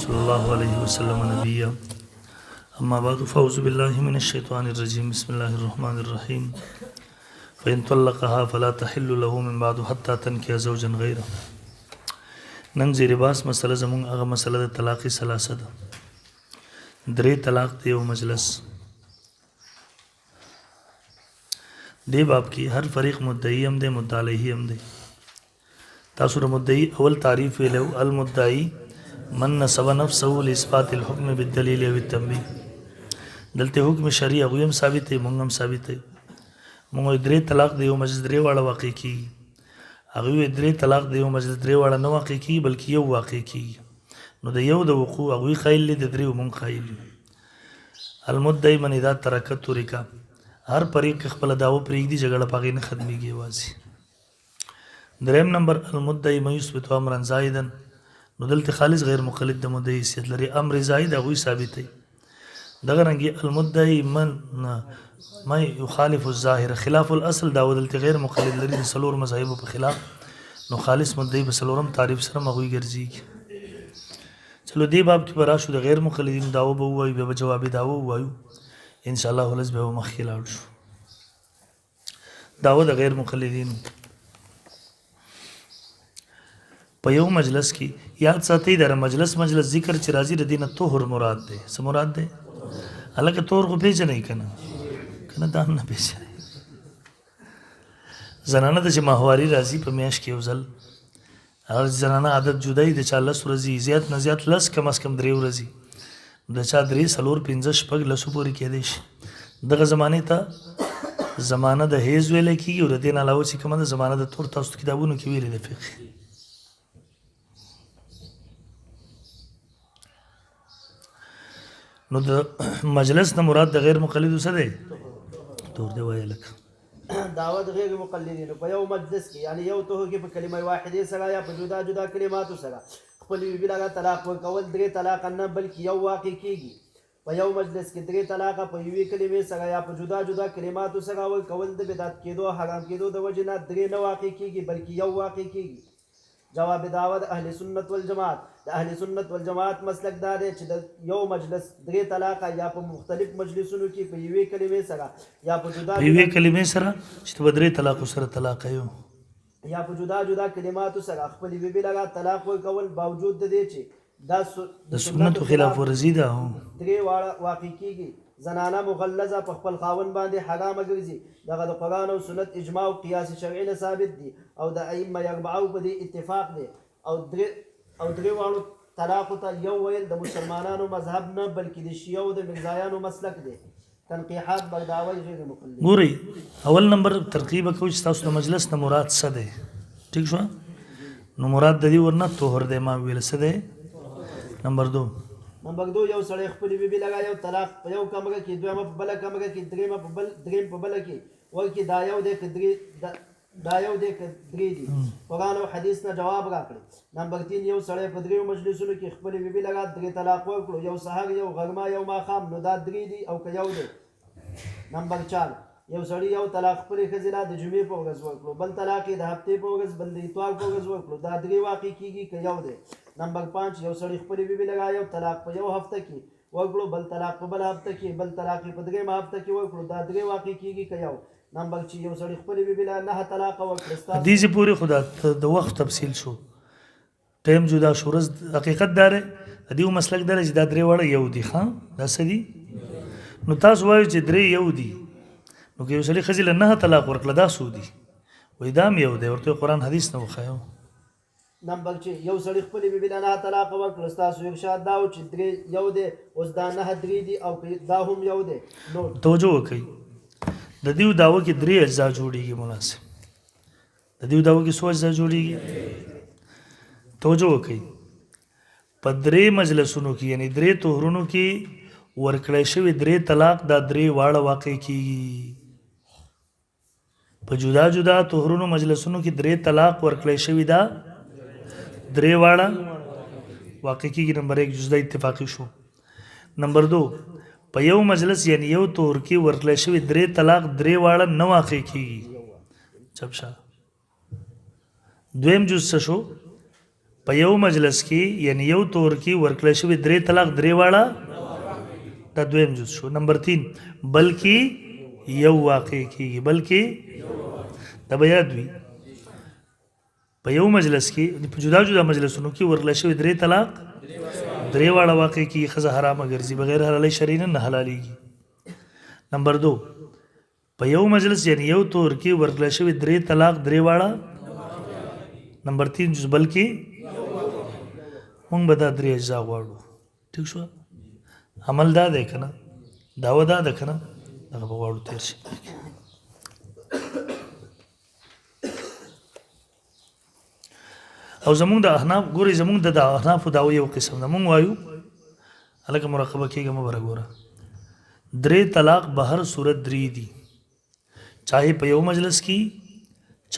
صلی اللہ علیہ وسلم نبیا اما بعد فاعوذ باللہ من الشیطان الرجیم بسم اللہ الرحمن الرحیم فإن طلقها فلا تحل له من بعد حتى تنكح زوجا غیره نن زیر باس مسله زمون هغه مسله د طلاق ثلاثه ده درې طلاق دی او مجلس دی باب کی ہر فریق مدعی هم دی مدعی علیہ هم دی تاسو د مدعی اول تعریف ویلو المدعی من نسب نفسه لاثبات الحكم بالدلیل او التنبیه دلته حکم شرعي هغه هم ثابت دی مونږ هم ثابت دی مونږ درې طلاق دی او مجلس درې واړه واقع کی هغه درې طلاق دی او مجلس درې واړه نه واقع کی بلکې یو واقع کی نو د یو د وقوع هغه خیل دی د درې مونږ خیل المدعی من اذا ترکت ترکا هر فریق خپل داو پرېږدي جګړه پاغې نه ختميږي واسي دریم نمبر المدعی من یثبت امرا زائدا نو دلته خالص غیر مقلد د مدعی حیثیت لري امر زائد هغه ثابت دی دغه رنګي المدعی من ما يخالف الظاهر خلاف الاصل دا دلته غیر مقلد لري د سلور مذاهب په خلاف نو خالص مدعی په سلورم تعریف سره مغوي ګرځي چلو دی باب کې برا شو د غیر مقلدین داو به وایي به جواب داو وایو ان شاء الله ولز به مخیلاړ شو داو د غیر مقلدین په یو مجلس کې یاد ساتئ در مجلس ذکر چې راځي د دینه طهر مراد دی څه مراد دی الکه طهر خو پیژنې کنه دا نه پیژنې زنانه د چې ماهواري راځي په میاشت کې یو ځل هر زنانه عادت جدای د 40 ورځې زیات نه زیات لس کم از کم 3 ورځې د چا 3 سلور 15 شپږ لسو پورې کېدی شي دغه زمانه ته زمانه د هیز ویل کېږي او د دین علاوه چې کومه زمانه د تور تاسو کتابونو کې ویل دي فقه نو د مجلس نه مراد د غیر مقلد څه دی تور دی وایي لکه دعوت غیر مقلدین په یو مجلس کې یعنی یو ته کې په کلمه واحده سره یا په جدا جدا کلماتو سره خپل بلا طلاق ورکول درې طلاق نه بلکې یو واقع کیږي په یو مجلس کې درې طلاق په یوې کلمې سره یا په جدا جدا کلماتو سره ورکول د بدعت کېدو حرام کېدو د وجه نه درې نه واقع کیږي بلکې یو واقع کیږي جواب دعوت اهل سنت والجماعت د اهل سنت والجماعت مسلک دا دی چې د یو مجلس درې طلاق یا په مختلف مجلسونو کې په یوې کلمې سره یا په جدا یوې کلمې سره چې په درې طلاق سره طلاق یو یا په جدا جدا کلماتو سره خپل بیبي لگا طلاق ورکول باوجود د دې چې دا د سنت خلاف ورزي ده درې واقع کیږي زنانه مغلظه په خپل خاون باندې حرام ګرځي دغه د قرآن او سنت اجماع او قیاس شرعي نه ثابت دي او د ائمه اربعه په دې اتفاق دي او درې واړو طلاق ته یو ویل د مسلمانانو مذهب نه بلکې د شیعو د مرزایانو مسلک دی تنقیحات بغداوی غیر مقلد ګوري اول نمبر ترکیب کوي چې تاسو د مجلس نه مراد څه دی ٹھیک شو نو مراد د دې ورنه توهر دی ما ویل څه دی نمبر 2 یو سړی خپل بیبي لگا یو طلاق په یو کمره کې دویمه په بل کمره کې دریم په بل کې ورکې دا یو دی درې دي قرآن او حدیث نه جواب راکړي نمبر 3 یو سړی په دریو مجلسونو کې خپل بیبي لگا درې طلاق ورکړو یو سحر یو غرمه یو ماښام نو دا 3 دي او که یو دی نمبر 4 یو سړی یو طلاق خپل ښځې له د جمعې په ورځ ورکړو بل طلاق یې د هفتې په ورځ بل د اتوار په ورځ ورکړو دا 3 واقع کیږي که یو دی نمبر 5 یو سړی خپل بیبي لگا یو طلاق په یو هفته کې ورکړو بل طلاق په بل هفته کې بل طلاق په درېمه هفته کې ورکړو دا 3 واقع کیږي که یو نمبر 6 یو سړی خپل بیبي له 9 طلاق ورکړو حدیث پوری خدا د وخت تفصیل شو ټیم جدا شورز حقیقت دار دیو مسلک دار چې دا 3 وړه یو دي ها دا سدي نو تاسو وایو چې 3 یو دي نو که یو سړی خځې له 9 طلاق ورکړه دا سودي وې دا یو دی ورته قرآن حدیث نه وخایو نمبر 6 یو سړی خپل بیبي له 9 طلاق ورکړه تاسو ارشاد دا چې 3 یو دی اوس دا 9 3 دي او دا هم یو دی نو توجه وکړئ د دیو داوه کې 3 اجزا جوړیږي مناسب د دیو داوه کې 100 اجزا جوړیږي توجه وکړئ په 3 مجلسونو کې یعنی 3 طهرونو کې ورکړی شوی 3 طلاق دا 3 واړه واقع کیږي په جدا جدا طهرونو مجلسونو کې 3 طلاق ورکړی شوی دا 3 واړه واقع کیږي نمبر 1 جزء اتفاقی شو نمبر 2 په یو مجلس یعنی یو طهر کې ورکړی شوی 3 طلاق 3 واړه نه واقع کیږي چپشا دویم جز څه شو په یو مجلس کې یعنی یو تور کې ورکړل شوي 3 طلاق 3 واړه دا دویم جز شو. نمبر 3 بلکې یو واقع کېږي بلکې دا به یاد وي په یو مجلس کې په جدا جدا مجلسونو کې ورکړل شوي 3 طلاق 3 واړه واقع کېږي ښځه حرامه ګرځي بغیر حلالۍ شرعي نه حلالېږي. نمبر 2 په یو مجلس یعنی یو تور کې ورکړل شوي 3 طلاق 3 واړه. نمبر 3 جز بلکې مونږ به دا 3 اجزا غواړو. ٹھیک شو عمل دا دی که نه دعوه دا ده که نه دغه به غواړو تېر شي. او زمونږ د احناف ګورئ زمونږ د احنافو دعوه یو قسم ده. مونږ وایو هلکه مراقبه کېږه مه بره ګوره 3 طلاق به هر صورت 3 دي چاہے په یو مجلس کې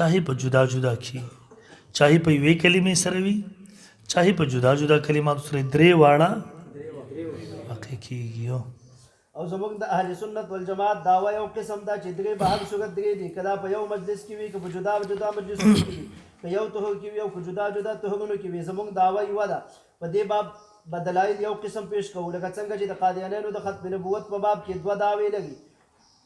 چاہے په جدا جدا کې چاہے په یوې کلمې سره وي چاہے په جدا جدا کلماتو سره 3 واړه واقع کېږي. او زموږ د اهل سنت والجماعت دعوه یو قسم ده چې 3 به هر صورت 3 دي کله په یو مجلس کې وي که په جدا جدا مجلسونو کې وي که یو طهر کې وي او که جدا جدا طهرونو کې وي. زموږ دعوه یوه ده په دې باب به دلایل یو قسم پیش کوو لکه څنګه چې د قادیانیانو د ختم نبوت په باب کې 2 دعوې لګي.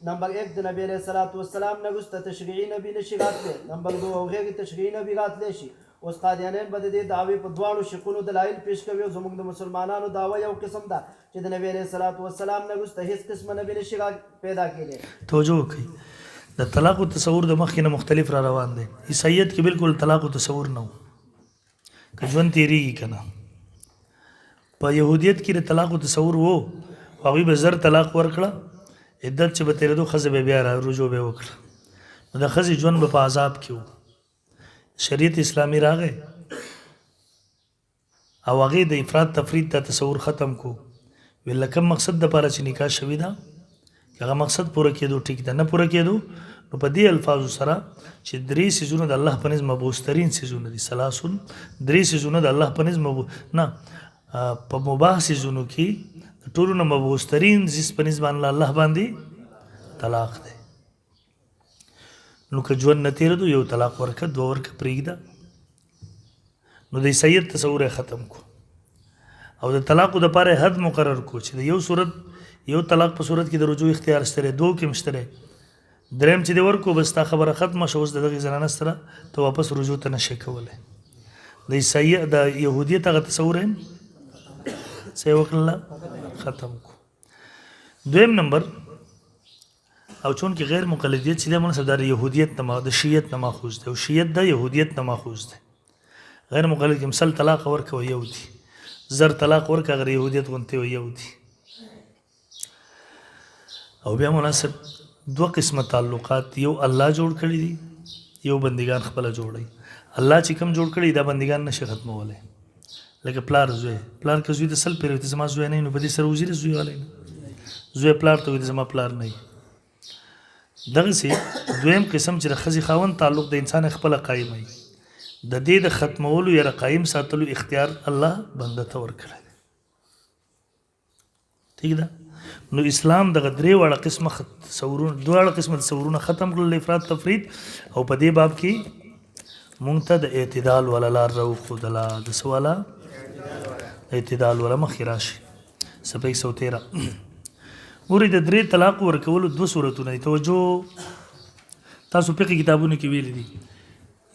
نمبر 1 د نبی علیه الصلاۃ والسلام نه وروسته تشریعي نبی نشي راتلی. نمبر 2 او غیر تشریعي نبی راتلی شي. اوس قادیانیان به د دې دعوې په دواړو شقونو دلایل پیش کوي. زموږ د مسلمانانو دعوه یو قسم ده چې د نبی علیه الصلاۃ والسلام نه وروسته هیڅ قسمه نبی نشي پیدا کېدی. توجه وکړئ د طلاق او تصور د مخکې نه مختلف را روان دی. عیسایت کې بالکل طلاق او تصور نه و که ژوند تېرېږي که نه. په یهودیت کې د طلاق او تصور و هغوی به زر طلاق ورکړه عدت چې به تېرېدو ښځه به بیا رجوع به وکړه نو د ښځې ژوند به په عذاب کې و. شریعت اسلامي راغی او هغې د افراط تفرید دا تصور ختم کو. ویل کوم مقصد دپاره چې نکاح شوي ده که هغه مقصد پوره کېدو ټیک ده نه پوره کېدو نو په دې الفاظو سره چې 3 څیزونه د الله په نظ مبوسترین څیزونه دي 3 څیزونه د الله په نظ نه په مباح څیزونو کې د ټولو نه مبوسترین څیز په نظ باندې الله باندې طلاق دی. نو که ژوند نه تېرېدو یو طلاق ورکه 2 ورکه پرېږده نو د عیسایت تصور ختم کو او د طلاقو دپاره حد مقرر کو چې د یو صورت یو طلاق په صورت کې د رجوع اختیار شته دی 2 کې هم شته دی 3 چې دی ورکو بس تا خبره ختمه شوه اوس د دغې زنانه سره ته واپس رجوع ته نشئ کولی. د عیسایت د یهودیت هغه تصور هم څه یې وکړله ختم کو. 2 نمبر او چون کې غیر مقلدیت چې دی مناسب دا د یهودیت نه د شیعت نه ماخوذ دی او شیعت د یهودیت نه ماخوذ دی. غیر مقلد کې مثل طلاق ورکوه یو دي زر طلاق ورکه هغه یهودیت غوندې یو دي. او بیا مناسب 2 قسمه تعلقات یو الله جوړ کړي دي یو بندگان خپله جوړوي. الله چې کوم جوړ کړي دا بندگان نشي ختمولی لکه پلار زوی پلار که زوی د سل پیروي ته زما زوی نه نو په دې سره وزیر زوی والی نه زوی پلار ته وي زما پلار نه وي. دغسې 2 قسم چې د ښځې خاوند تعلق د انسان خپله قایموي د دې د ختمولو یا د قایم ساتلو اختیار الله بنده ته ورکړی دی. ٹھیک ده نو اسلام دغه 3 واړه قسمه تصورونه 2 واړه قسمه تصورونه ختم کړل افراط تفرید او په دې باب کې مونږ ته د اعتدال والا لار راوښودله د څه والا اعتدال والا مخکې راشي. صفحه 113 ګورئ د 3 طلاق ورکولو 2 صورتونه دي. توجه تاسو فقهي کتابونو کې ویلي دي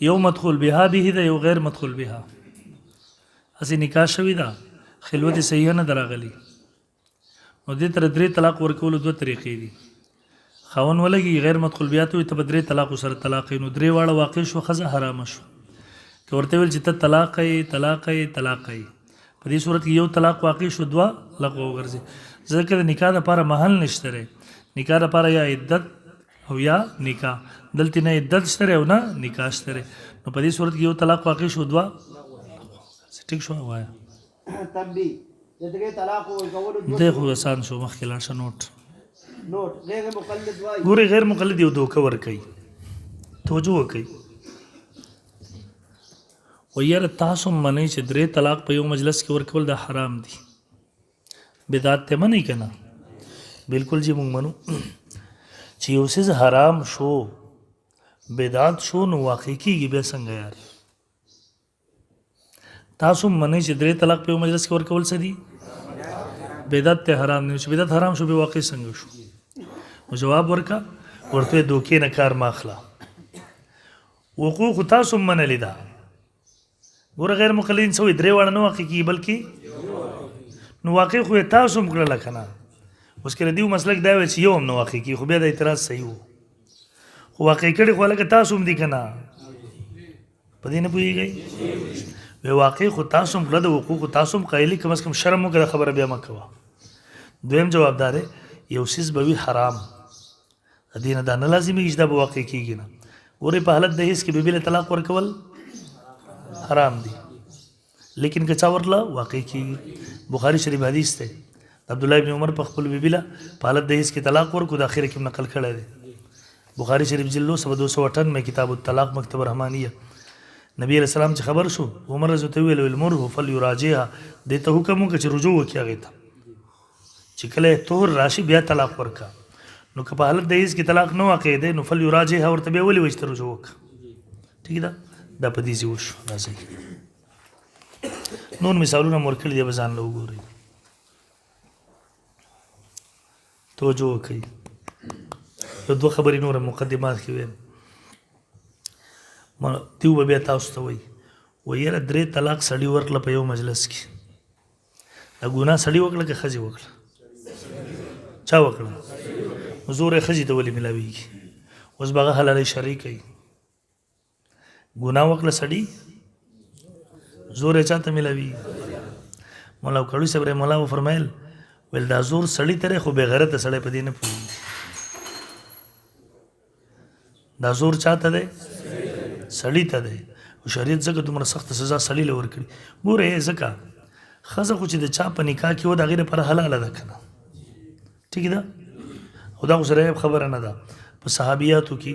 یو مدخول بها به ده یو غیر مدخول بها. هسې نکاح شوي ده خلوت صحیحه نه ده راغلي نو دې ته 3 طلاق ورکولو 2 طریقې دي. خاوند ولګي غیر مدخول بها ته وي ته به 3 طلاقو سره طلاق نو 3 واړه واقع شو ښځه حرامه شو. که ورته ویل چې ته طلاق یې طلاق یې طلاق یې په دې صورت کې یو طلاق واقع شو 2 لغوه وګرځي ځکه د نکاح دپاره محل نشته دی. نکاح دپاره یا عدت او یا نکاح دلته نه عدت شته او نه نکاح شته نو په دې صورت کې یو طلاق واقع شو 2 ټیک شو وایا تنبیه د 3 طلاق ورکولو 2 دی خو آسان شو مخکې لاړ شه نوٹ غیر مقلد وایي ګورئ غیر مقلد یو دوکه ورکوي. توجه وکړئ ویاره تاسو منئ چې 3 طلاق په یو مجلس کې ورکول دا حرام دي بدعت ته منئ که نه بالکل جی مونږ منو چې یو څیز حرام شو بدعت شو نو واقع کېږي بیا څنګه یار تاسو منئ چې درې طلاق په یو مجلس کې ورکول څه دي بدعت ته حرام نه شي بدعت حرام شو به واقع څنګه شو نو جواب ورکا ورته دوکې نه کار ماخلا وقوق تاسو منلې ده ګوره غیر مقلدین سوې درې واړه نه واقع کیږي بلکې نو واقع خو تاسو هم کړل کنه اوس کله دیو مسلک دا وی چې یو هم نه واقع کیږي خو بیا د اعتراض صحیح وو خو واقع کړي خو لکه تاسو هم دي کنه په دې نه پوهیږئ وی واقع خو تاسو هم کړل د حقوق تاسو هم قایلی کم از کم شرم وکړه خبره بیا مه کوه دویم جوابدار یو سیز به وي حرام دینه دا نه لازمي چې دا به واقع کیږي نه ورې په حالت د هیڅ کې بیبي له طلاق ورکول حرام دي لیکن که چا ورله واقع کیږي بخاری شریف حدیث ته عبد الله ابن عمر په خپل بیبي له په حالت د هیڅ کې طلاق ورکو د اخر کې نقل کړی دی بخاری شریف جلد 258 میں کتاب الطلاق مکتب رحمانیه نبی علیہ السلام چې خبر شو عمر رضی الله عنه المره فليراجعها د ته حکم وکړي چې رجوع وکړي هغه ته چې کله تور راشي بیا طلاق ورکا نو که په حالت د هیڅ کې طلاق نه واقع دی نو فليراجعها ورته به ولي وشته رجوع وکړه ٹھیک ده دا په دې ځای وشو راځي نور مثالونه مرکل دی بزان له وګورئ توجه وکړئ یو دوه خبرې نور مقدمات کې ویم دیو به بیا تاسو ته وایي یاره درې طلاق سړي ورکړه په یو مجلس کې دا ګناه سړي وکړه که ښځې وکړه چا وکړه زور یې ښځې ته ولې میلاویږي اوس به هغه حلالۍ شرعي کوي ګناه وکړه سړي زور یې چا ته میلاویږي مولا کړوي صاحب رحمه الله وفرمایل ویل دا زور سړي ته دی خو بې غیرته سړی په دې نه پوهېږي دا زور چا ته دی سړي ته دی او شریعت ځکه دومره سخته سزا سړي له ورکړي ګوره ځکه ښځه خو چې د چا په نکاح کې و د هغې لپاره حلاله ده که نه ټیک ده او دا خو سره عیب خبره نه ده په صحابیاتو کې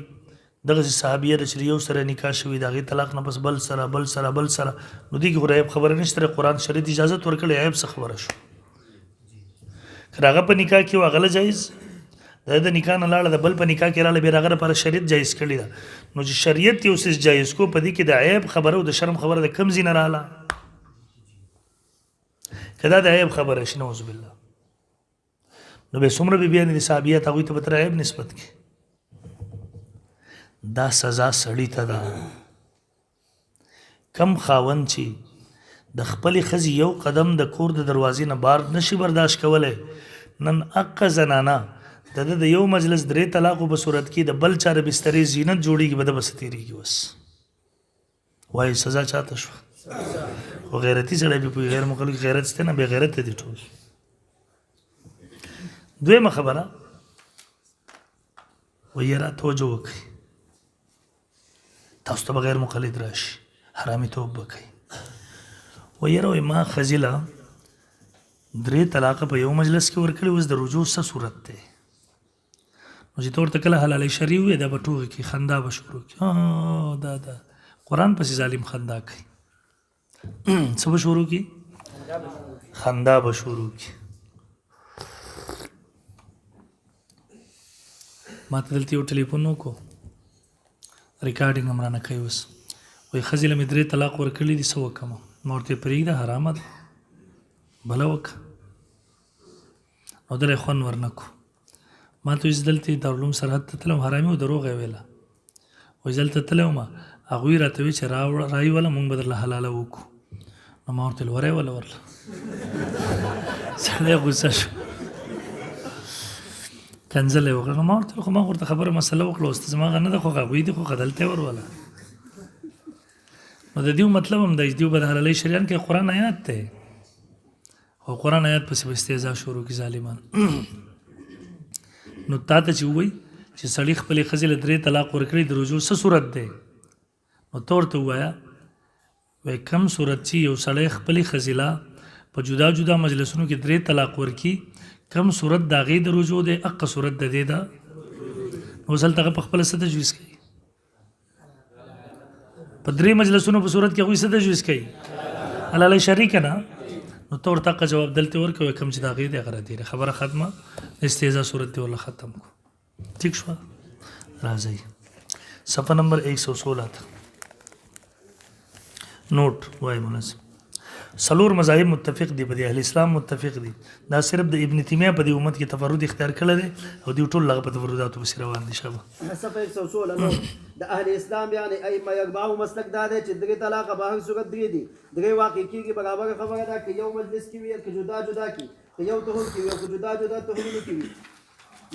دغسې صحابیه ده چې یو سره نکاح شوي د هغې طلاق نه پس بل سره بل سره بل سره نو دې کې خو عیب خبره نشته قرآن شریعت اجازت ورکړی عیب څه خبره شو که هغه په نکاح کې و هغه له جایز د نکاح نه لاړه د بل په نکاح کې راله بیا هغه لپاره شریعت جایز کړي ده نو چې شریعت یو څیز جایز کو په دې کې د عیب خبره او د شرم خبره د کم ځای نه راله که دا د عیب خبره شي نعوذ بالله نو به څومره بیبیانې د صحابیات هغوی ته به تر عیب نسبت کړي دا سزا سړي ته ده کم خاوند چې د خپلې ښځې یو قدم د کور د دروازې نه بار نشي برداشت کولی نن اقه زنانه د د یو مجلس درې طلاقو په صورت کې د بل چا د بسترې زینت جوړېږي به د بس تېرېږي بس وایي سزا چاته شوه خو غیرتي سړی به پوهېږي غیر مخلوق غیرت شته نه بې غیرته دي ټول دویمه خبره وایي یاره توجه وکړئ تاسو ته به غیر مقلد راشي حرامیتوب به کوي وایي یاره وایي ما ښځې له درې طلاقه په یو مجلس کې ورکړي اوس د رجوع څه صورت دی نو چې ته ورته کله حلالۍ شرعي ووایې دا به ټوغې کړي خندا به شروع کړي دا قرآن پسې ظالم خندا کوي څه به شروع کړي خندا به شروع کړي ما ته دلته یو ټلیفون وکړو ریکارډینګ هم رانه کوي اوس وایي ښځې له مې درې طلاق ورکړي دي څه وکړم ما ورته پرېږده حرامه ده بله وکړه نو دلی خوند ورنه کړو ما ته وایي دلته دارالعلوم سرحد ته تلم حرامي و دروغ یې ویله وایي دلته تللی وم هغوی راته وایي چې رایې وله مونږ به درله حلاله وکړو نو ما ورته ویل وری وله ورله سړی غوسه شو کنځل یې وکړه نو ما ورته ویل خو ما ورته خبره مسله وکړه اوس ته زما هغه نه ده خو هغوی دي خو دلته یې وروله نو د دیو مطلب هم دی چې دیو به د حلالۍ شریان کې قرآن آیات دی او قرآن آیات پسې به استهزا شروع کړي ظالمان نو تا ته چې ووایي چې سړي خپلې ښځې له درې طلاق ورکړي د رجوع څه صورت دی نو ته ورته ووایه وایي کم صورت چې یو سړی خپلې ښځې له په جدا جدا مجلسونو کې درې طلاق ورکړي کم صورت د هغې د رجوع دی اقه صورت د دې ده نو اوس هلته هغه په خپله څه تجویز کوي په درې مجلسونو په صورت کې هغوی څه تجویز کوي حلالۍ شرعي که نه نو ته ورته هغه جواب دلته ورکوې کوم چې د هغې دی هغه راته خبره ختمه استهزا صورت دی والله ختم کو ٹھیک شوه راځئ صفحه نمبر 116 نوٹ وای مناسب سلور مذاهب متفق دي په دې، اهل اسلام متفق دي. دا صرف د ابن تیمیه په دې امت کې تفرد اختیار کړی دی او دوی ټول هغه په تفرداتو پسې روان دي. شابه صفحه 116 نو د اهل اسلام یعنی ائمه یغباو مسلک دا دی چې درې طلاق به هر صورت درې دي، درې واقع کېږي. برابر خبره ده که یو مجلس کې وي که جدا جدا کې، که یو تهون کې وي که جدا جدا تهونونه کې وي.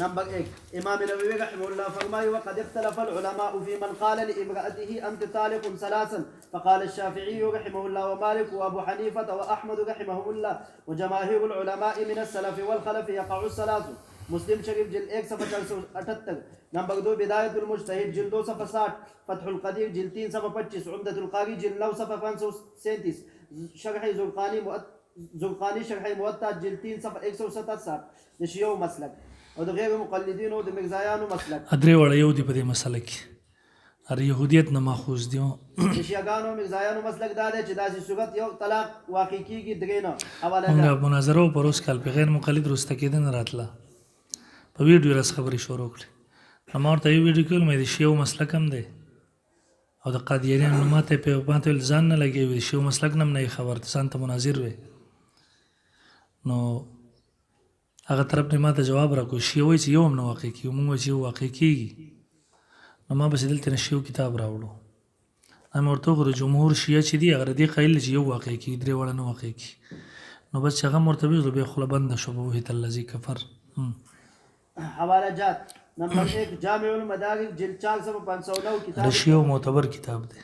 نمبر 1 امام نووي رحمه الله فرمایي وقد اختلف العلماء في من قال لامرأته أنت طالق ثلاثا، فقال الشافعي رحمه الله ومالك وأبو حنيفة وأحمد رحمهم الله وجماهير العلماء من السلف والخلف يقع الثلاث. مسلم شریف جلد 1 صفحہ 478. نمبر 2 بداية المجتهد جلد 2 صفحہ 60، فتح القدیر جلد 3 صفحہ 25، عمدة القاری جلد 9 صفحہ 537، شرح زرقانی شرح موطا جلد 3 صفحہ 177. د شیعو مسلک او د غیر مقلدینو د مرزایانو مسلک ادرې وړه یو دی په دې مسله کې، هر یهودیت نه ماخوذ دي. د شیعاګانو مرزایانو مسلک دا دی چې داسې صورت یو طلاق واقع کېږي درې نه. حواله موږ مناظره و پروس کال په غیر مقلد رسته کېده نه راتله په ویډیو راس خبرې شروع کړې. ما ورته یو ویډیو کې مې د شیعو مسلک هم دی او د قادیانیانو نه ماته په باندې ځان نه لګي، د شیعو مسلک نه نه خبر ته ځان ته مناظر وي. نو هغه طرف نه ماته جواب راکړو شیعه وایي چې یو هم نه واقع کېږي، موږ وایو چې یو واقع کېږي. نو ما بس دلته نه شیعو کتاب راوړو، مې ورته وګورو جمهور شیعه چې دي هغه دې قایل چې یو واقع کېږي، درې واړه نه واقع کېږي. نو بس چې هغه م ورته ویل بیا خوله بنده شو بوهیت الذي کفر. حوالہ جات نمبر 1 جامع المدارک جلد 4 صفحہ 509 کتاب شیعه معتبر کتاب دی.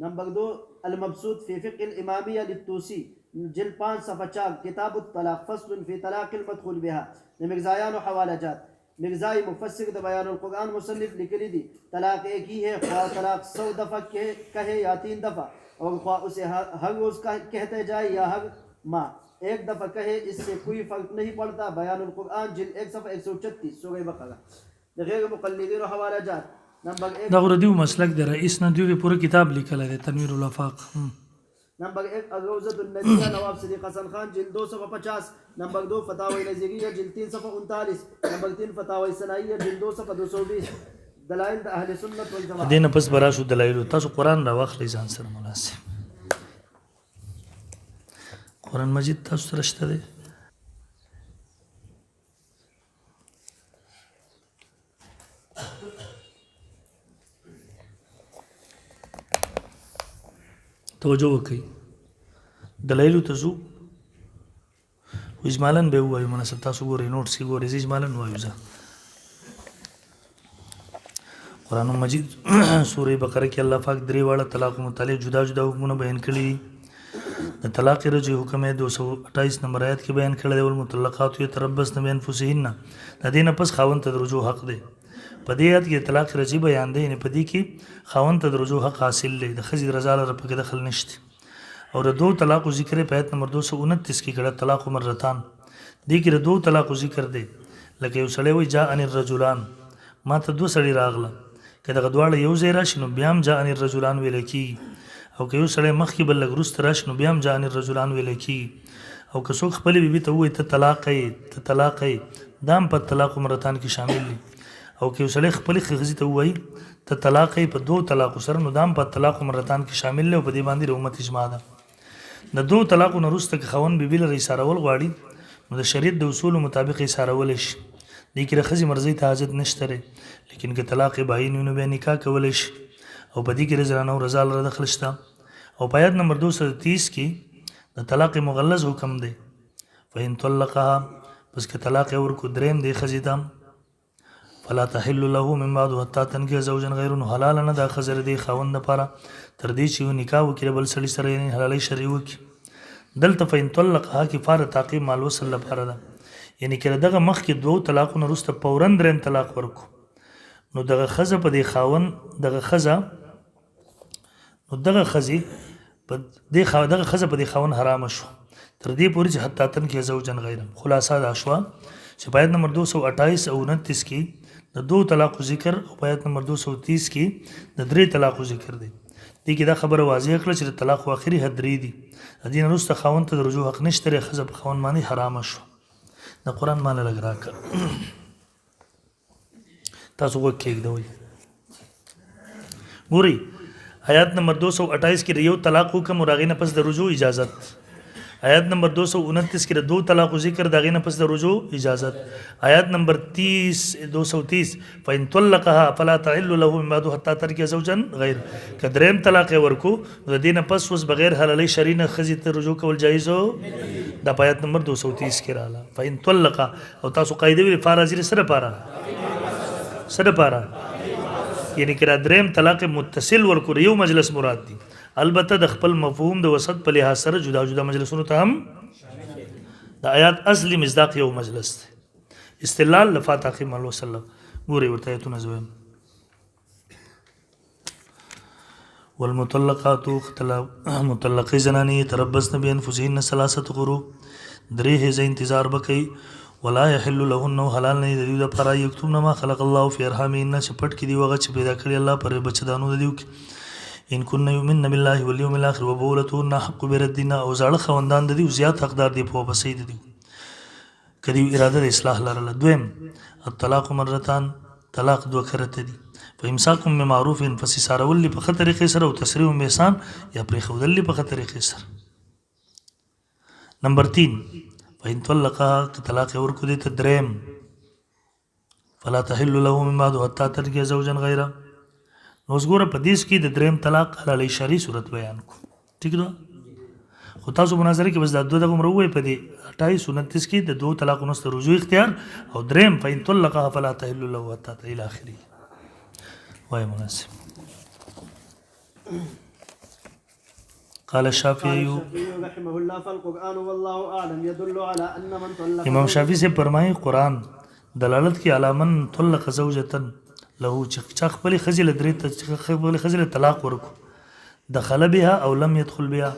نمبر 2 المبسوط فی فقه الامامیہ للطوسی جلد 5 صفحہ 4 کتاب الطلاق فصل فی طلاق المدخول بها مرزایان و حوالہ جات. مرزائی مفسر د بیان القرآن مصنف لکلی دی طلاق ایک ہی ہے، خواہ طلاق 100 دفعہ کہے یا 3 دفعہ، اور خواہ اسے ہر روز کہتے جائے یا ہر ماہ ایک دفعہ کہے، اس سے کوئی فرق نہیں پڑتا. بیان القرآن جلد 1 صفحہ 136 سورہ بقرہ. غیر مقلدین و حوالہ جات نمبر 1 دا غره دیو مسلک دی، رئیس نه دیو پوره کتاب لیکلی دی تنویر الافاق. نمبر 1 الروزۃ النبیہ نواب صدیق حسن خان جلد 2 صفحہ 50. نمبر 2 فتاوی نظریہ جلد 3 صفحہ 39. نمبر 3 فتاوی ثنائیہ جلد 2 صفحہ 220. دلائل د اهل سنت والجماعت. دینه پس برا شو دلایل تاسو قرآن را واخلئ ځان سره مناسب. قرآن مجید تاسو سره شته دی. توجه وکړئ دلایلو ته ځو، اجمالا به ووایو مناسب. تاسو ګورئ نوټس کې ګورئ، زه اجمالا ووایو. زه قرآن مجید سورہ بقره کې الله پاک درې واړه طلاق متعلق جدا جدا حکمونه بیان کړي دي. د طلاق رجعي حکم یې 228 نمبر آیت کې بیان کړی دی، والمطلقات یتربصن بانفسهن. د دې نه پس خاوند ته د رجوع حق دی. په دې آیت کې طلاق رجعي بیان دی، یعنې په دې کې خاوند ته د رجوع حق حاصل دی، د ښځې د رضا لپاره پکې دخل نشته. اور د دو طلاقو ذکر په آیت نمبر 229 کې کړه طلاق مرتان. دې کې د دو طلاقو ذکر دی، لکه یو سړی وایي جاءني الرجلان، ما ته دوه سړي راغله، که دغه دواړه یو ځای راشي نو بیا هم جاءني الرجلان ویلی کېږي، او که یو سړی مخکې بل لږ وروسته راشي نو بیا هم جاءني الرجلان ویلی کېږي. او که څوک خپلې بیبي ته ووایي ته طلاق یې ته طلاق یې، دا هم په طلاق مرتان کې شامل دي. او که یو سړی خپلې ښځې ته ووایي ته طلاق یې په دو طلاقو سره، نو دا هم په طلاق مرتان کې شامل دی او په دې باندې د امت اجماع ده. د دو طلاقو نه وروسته که خاوند بیبي لره ایسارول غواړي نو د شریعت د اصولو مطابق ایسارولی شي. دې کې د ښځې مرضۍ ته حاجت نشته دی، لیکن که طلاق بعین وي نو بیا نکاح کولی شي، او په دې کې د زنانو رضا لره دخل شته. او په آیت نمبر 230 کې د طلاق مغلظ حکم دی، فإن طلقها، پس که طلاق یې ورکړو دریم دی ښځې ته، فلا تحل له من بعد حتی تنکح زوجا غیره، نو حلاله نه ده ښځه د خاوند دپاره تر دې چې نکاح وکړي بل سړي سره، یعنې حلالۍ شرعي وکړي. دلته فإن طلقها کفاره تعقیب مع الوصل لپاره ده، یعنې که دغه مخکې دوو طلاقونو وروسته فورا دریم طلاق ورکړو نو دغه ښځه په دې خاوند دغه ښځه په دې خاوند حرامه شو تر دې پورې چې حتی تنکح زوجا غیره. خلاصه دا شوه چې په آیت نمبر 228 او 29 کې د دو طلاقو ذکر، او په آیت نمبر 230 کې د درې طلاقو ذکر دی. دې کې دا خبره واضح کړه چې د طلاق آخري حد درې دي. د دې نه وروسته خاوند ته د رجوع حق نشته دی، ښځه په خاوند باندې حرامه شوه. د قرآن معنی لږ راکړه، تاسو غوږ کېږدوئ. ګورئ آیات نمبر 228 کې یو طلاق حکم او هغې نه پس د رجوع اجازت. آیات نمبر 229 کې د دو طلاق ذکر د هغې نه پس د رجوع اجازت. آیات نمبر 230 فإن طلقها فلا تحل له من بعد حتى ترك زوجا غیر. که دریم طلاق یې ورکو د دې نه پس اوس بغیر حلالۍ شرعي نه ښځې ته رجوع کول جایز دا په آیات نمبر 230 کې راغله. فإن طلقها او تاسو قاعده ویلې فارازي سره پاره یعنی که دریم طلاق متصل ورکو یو مجلس مراد دی. البته د خپل مفهوم د وسط په لحاظ سره جدا جدا مجلسونو ته هم د آیات اصلي مصداق یو مجلس دی. استدلال لفاتحه مل وسلم ګوري ورته ایتونه زویم. والمطلقات مطلقې زنانې تربصن بانفسهن ثلاثه قروء درې هزه انتظار بکئی. ولا يحل لهن حلال نه دی د پر یکتم ما خلق الله فی ارحامهن چې پټ کې دی وغه چې پیدا کړی الله پر بچدانو دیو. ان كن يؤمن بالله واليوم الاخر وبولتهن حق بردنا او زړه خوندان د دې زیات حقدار دی په بسید دی کدی اراده د اصلاح لرله. دویم الطلاق مرتان طلاق دو کرته دي. فامساكم بمعروف فسسارول په خطر طریقې سره او تسریح میسان یا پرې خودل په خطر طریقې سره. نمبر 3 فإن طلقها طلاق ورکو دي تدریم فلا تحل له من بعد حتى ترجع زوجا غیره. نو وګوره په دې کې د دریم طلاق حلالي شرعي صورت بیان کو. ٹھیک ده خو تاسو مناظره کې بس د دوه دغه مروي په دې 28 29 کې د دوه طلاق نو ستر رجوع اختیار او دریم فإن طلقها فلا تحل له حتى الى اخره. وای مناسب. قال الشافعي رحمه الله فالقرآن والله أعلم يدل على أن من طلق. امام شافعي سے فرمایي قرآن دلالت کی علامن طلق زوجتن له چې خپل خزل درې خپل خزل طلاق ورکو دخل بها او لم يدخل بها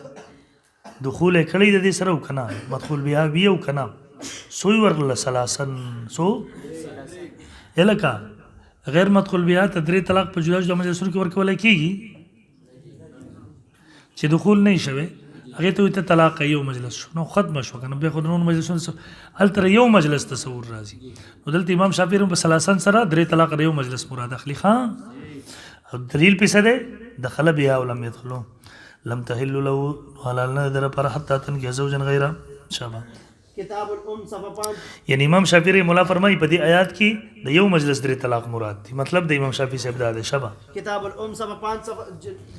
دخول کړي د دې سره وکنا مدخول بها وی او کنا سوی ورل سلاسن سو الکا غیر مدخول بها تدری طلاق په جدا جدا مجلسونو کې ورکول کیږي چې دخول نه شوي هغه ته طلاق یو مجلس شو نو ختم شو کنه به خود نو مجلسونه هل تر یو مجلس تصور راځي. نو دلته امام شافعي په سلاسن سره درې طلاق یو مجلس مراد اخلي. خان دلیل پیسه ده دخل بها او لم يدخلوا لم تحل له حلال نه در پر حتی تنکه زوجا غیره. شابه کتاب الام صفحه 5. یعنی امام شافعي مولا فرمایي په دې آیات کې د یو مجلس درې طلاق مراد دي. مطلب د امام شافعي صاحب دا ده. شابه کتاب الام صفحه 5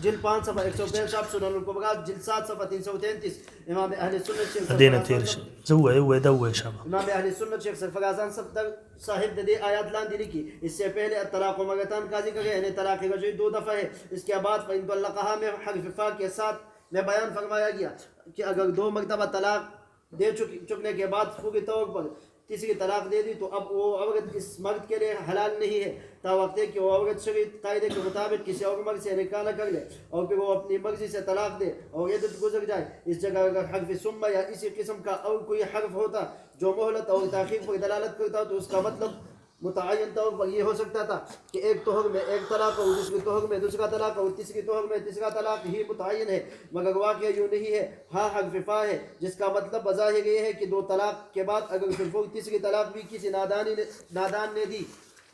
جلد 5 صفحه 165 شاب سنن الكبرى جلد 7 صفحه 333 امام اهل سنت شیخ دینه تیر شي زوه و دا و. شابه امام اهل سنت شیخ سرفرازان صاحب د دې آیات لاندې لیکي اس سے پہلے الطلاق مرتان کا ذکر ہے یعنی طلاق رجعی 2 دفعہ ہے. اس کے بعد فإن طلقها میں حرف فا کے ساتھ میں بیان فرمایا گیا کہ اگر 2 مرتبہ طلاق دے چکنے کے بعد پوری طور پر تیسری طلاق دے دی تو اب وہ عورت اس مرد کے لیے حلال نہیں ہے تا وقت ہے کہ وہ عورت شرعی قاعدے کے مطابق کسی اور مرد سے نکاح نہ کر لے اور پھر وہ اپنی مرضی سے طلاق دے اور عدت گزر جائے. اس جگہ اگر حرف ثم یا اسی قسم کا اور کوئی حرف ہوتا جو مہلت اور تاخیر پر دلالت کرتا تو اس کا مطلب متعین طور پر یہ ہو سکتا تھا کہ ایک طہر میں ایک طلاق اور دوسری طہر میں دوسرا طلاق اور تیسری طہر میں تیسرا طلاق ہی متعین ہے. مگر واقعہ یوں نہیں ہے. ہاں حرف فا ہے جس کا مطلب بظاہر یہ ہے کہ 2 طلاق کے بعد اگر پھر تیسری طلاق بھی کسی نادان نے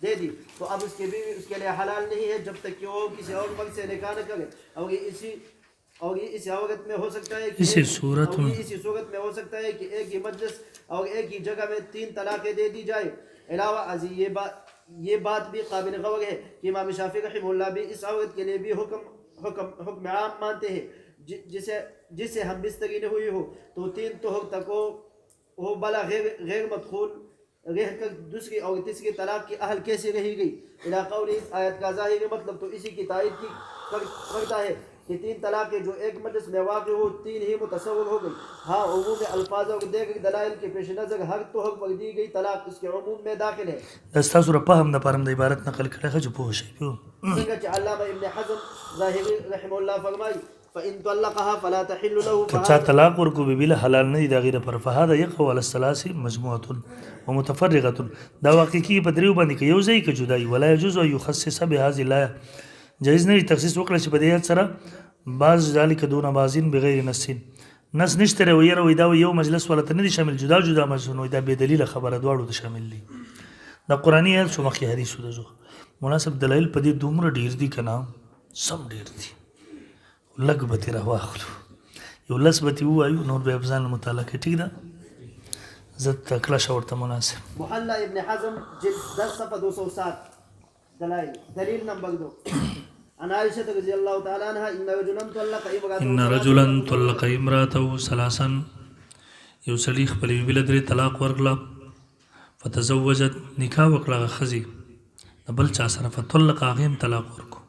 دے دی تو اب اس کے لیے حلال نہیں ہے جب تک کہ وہ کسی اور مرد سے نکاح نہ کرے. اور یہ اسی عورت میں ہو سکتا ہے کہ اسی صورت میں ہو سکتا ہے کہ ایک ہی مجلس اور ایک ہی جگہ میں 3 طلاقیں دے دی جائے. علاوہ ازیں یہ بات بھی قابل غور ہے کہ امام شافعی رحمہ اللہ بھی اس عورت کے لیے بھی حکم عام مانتے ہیں جسے ہم بستری نہ ہوئی ہو تو 3 طہر تک ہو بلا غیر مدخول رہ کر دوسری اور تیسری طلاق کی اہل کیسے رہی گئی. علاقہ اس آیت کا ظاہری مطلب تو اسی کی تائید کرتا ہے کہ 3 طلاقیں جو ایک مجلس میں واقع ہو 3 ہی متصور ہو گئی. ہاں عموم الفاظ اور دیگر دلائل کے پیش نظر ہر طہر پر دی گئی طلاق اس کے عموم میں داخل ہے. دستا سورہ فهم د پرم د عبارت نقل کړه خو په شي پیو څنګه چې علامه ابن حزم ظاهری رحم الله فرمایي فإن طلقها فلا تحل له. کچا طلاق ورکو به حلال نه دی غیر پر فهذا يقوى على الثلاث مجموعه ومتفرقه. دا واقع کی په دریو باندې کې یو ځای کې جدای ولا يجوز ان يخصص بهذه الايه جایز نه تخصیص وکړي چې په دې سره بعض ذالک دون بازین بغیر نص نشته ویره وې دا یو مجلس ولته نه دي شامل جدا جدا مجلسونه دا به دلیل خبره دواړو ته شامل دي. دا قرآنی آیت شو مخکې حدیث ده جو مناسب دلایل په دې دومره ډیر دي کنه سم ډیر دي لږ به ترې راواخلو، یو لس به ترې ووایو، نور به یې په ځان مطالعه کړي. ټیک ده، زه تکړه شه ورته مناسب. محلى ابن حزم جلد 10 صفحة 207 دلائل. دليل نمبر 2 عن عائشة رضي الله تعالى عنها إن رجلا طلق امرأته ان رجلا طلق امراته ثلاثا، یو سړي خپلې بیبي له 3 طلاق ورکړه، فتزوجت نکاح وکړه ښځې د بل چا سره، فطلق هغې هم طلاق ورکړو.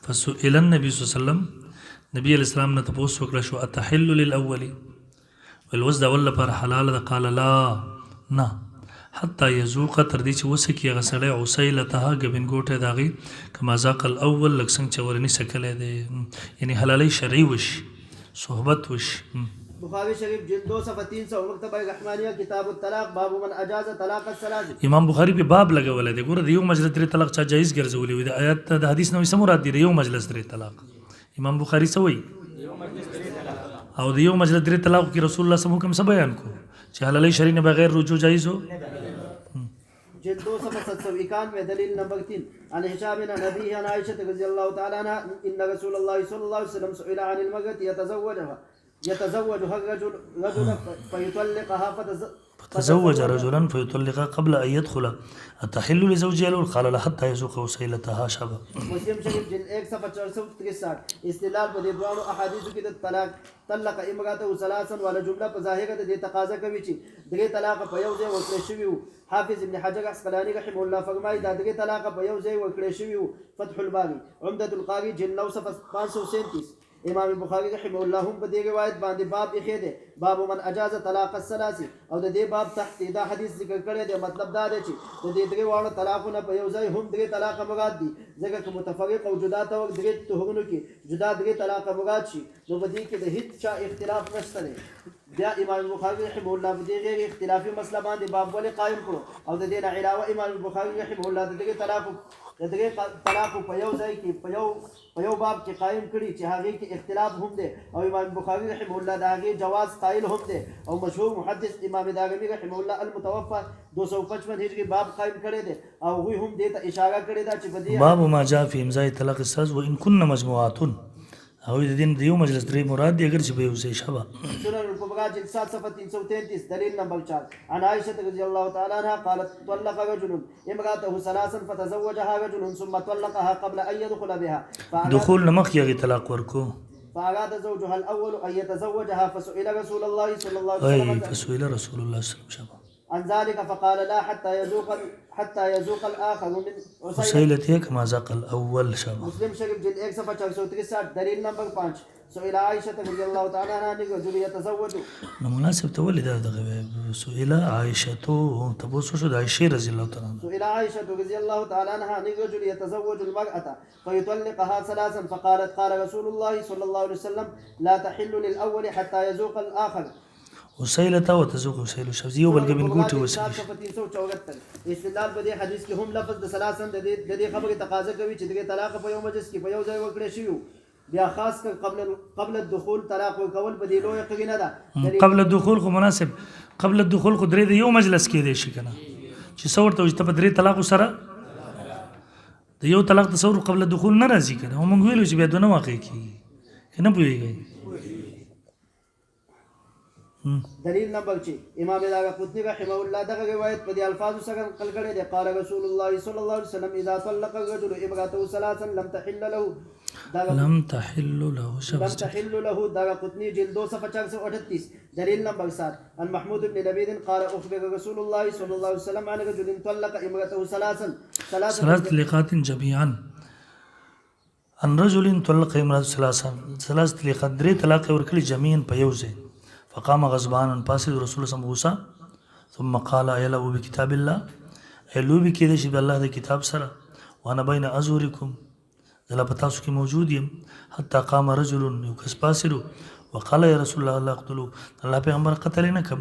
فسئل النبي صلی الله علیه وسلم، نبي علیه السلام نه تپوس وکړه شو اتحل للاول، ویل اوس د اول لپاره حلاله ده؟ قال لا، نه، حتی یذوق، تر دې چې وڅکي هغه سړی عسیلتها ګبنګوټی د هغې، کما ذاق الاول، لږ څنګه چې ورني څکلی دی، یعنی حلالۍ شرعي وشي، صحبت وشي. بخاری شریف جلد 2 صفحة 300 مکتبہ رحمانیہ کتاب الطلاق باب من اجاز طلاق الثلاث. امام بخاری په باب لګولی دی. ګوره د یو مجلس 3 طلاق چا جایز ګرځولی وي، د آیات د حدیث نه څه مراد دی؟ د یو مجلس 3 طلاق. امام بخاری څه وایي؟ او د یو مجلس 3 طلاق کې رسول الله صلی الله علیه وسلم حکم څه بیان کو چې حلالۍ شرعي نه بغیر رجوع جایز ہو. جلد 2 صفحة 791 دلیل نمبر 3 عن هشام بن أبيه عن عائشة رضي الله تعالى عنها إن رسول الله صلى الله عليه وسلم سئل عن المرأة يتزوجها الرجل فيطلقها فتزوج رجلا فيطلقها قبل ان يدخل اتحل لزوجها الاول؟ قال لا حتى يذوق وسيلتها شبه. مسلم شریف جلد 1 صفحة 463 استدلال په دې دوه احادیثو کې د طلاق طلق امراته ثلاثا ولا جمله په ظاهره د تقاضا کوي چې درې طلاق په یو ځای ورکړل شوي وو. حافظ ابن حجر عسقلاني رحمه الله فرمایي دا درې طلاق په یو ځای ورکړل شوي وو. فتح الباري عمدة القاري جلد 9 صفحة 537. امام بخاری رحمه الله هم په دې روایت باندې باب یې ده، باب من اجاز طلاق الثلاث، او د دې باب تحت دا حدیث ذکر کړی دی. مطلب دا دی چې د دې درې واړو طلاقونه په یو ځای هم درې طلاق مراد دي، ځکه چې متفرق او جدا ته درې طهرونو کې جدا درې طلاق مراد شي، نو په دې کې د هیڅ چا اختلاف نشته دی. بیا امام بخاری رحمه الله په دې غیر اختلافي مسله باندې باب ولې قائم کړو، او د دې نه علاوه امام بخاری رحمه الله د دې طلاق په یو ځای کې په یو باب کې قائم کړي چې هغه کې اختلاف هم دی، او امام بخاری رحمه الله د هغه جواز قائل هم دی، او مشهور محدث امام دارمی رحمه الله المتوفى 255 هجری باب قائم کړی دی، او هغه هم دې ته اشاره کړې ده چې په دې باب ما جاء في امضاء طلاق الثلاث وان كن مجموعات، او د دین د یو مجلس 3 مراد دی اگر چې به یو ځای شبه. سنن الكبرى جلد 7 صفحة 333 دلیل نمبر 4 عن عائشة رضي الله تعالى عنها قالت طلق رجل امرأته ثلاثا فتزوجها رجل ثم طلقها قبل ان يدخل بها دخول نمخ یغی طلاق ورکو، فأراد زوجها الأول أن يتزوجها فسئل رسول الله صلى الله عليه ای وسلم فسئل رسول الله صلی الله علیه وسلم عن ذلك فقال لا حتى يذوق الآخر من عسيلة. وسیلته کما ذاق الاول شبه. مسلم شریف جلد 1 صفحة 463 دلیل نمبر 5 سئل عائشة رضي الله تعالى عنها عن رجل يتزوج. نو مناسب ته ولې دا دغه سئل عائشه تبوسو شو د عائشه رضی الله تعالی عنها. سئل عائشة رضي الله تعالى عنها عن رجل يتزوج المرأة فيطلقها ثلاثا فقالت قال رسول الله صلى الله عليه وسلم لا تحل للأول حتى يذوق الآخر. وسیلته وتذوق وسیل شوزی یو بلګ بن ګوټي وسیل. استدلال په دې حدیث کې هم لفظ د ثلاثا د دې خبره تقاضا کوي چې دغه طلاق په یو مجلس کې په یو ځای وکړي شي، بیا خاص کر قبل الدخول طلاق ورکول په دې لوی قرینه ده. قبل الدخول خو مناسب، قبل الدخول خو درې د یو مجلس کې دی شي کنه چې څور ته چې په درې طلاق سره د یو طلاق تصور قبل الدخول نه راځي کنه، هم موږ ویلو چې بیا دونه واقع کیږي کنه پوهیږي. دلیل نمبر 6 امام دارقطنی رحمه الله دغه روایت په دې الفاظو سره نقل کړی دی. قال رسول الله صلى الله عليه وسلم اذا طلق الرجل امراته ثلاثا لم تحل له دارقطنی جلد 2 صفحة 438 دلیل نمبر 7 عن محمود بن لبيد قال اخبر رسول الله صلى الله عليه وسلم عن رجل طلق امراته ثلاث طلقات جميعا، عن رجل طلق امراته ثلاث طلقات، درې طلاق ورکړي جميعا په یو ځای. فقام غضبانا پاسد رسول الله غوسه، ثم قال ايلو بكتاب الله، ايلو بكده شي بالله د کتاب سره، وانا بين ازوركم زلا پتاسو کې موجود يم، حتى قام رجل يكس پاسد وقال يا رسول الله الله اقتلوا، الله پیغمبر قتل نه کم.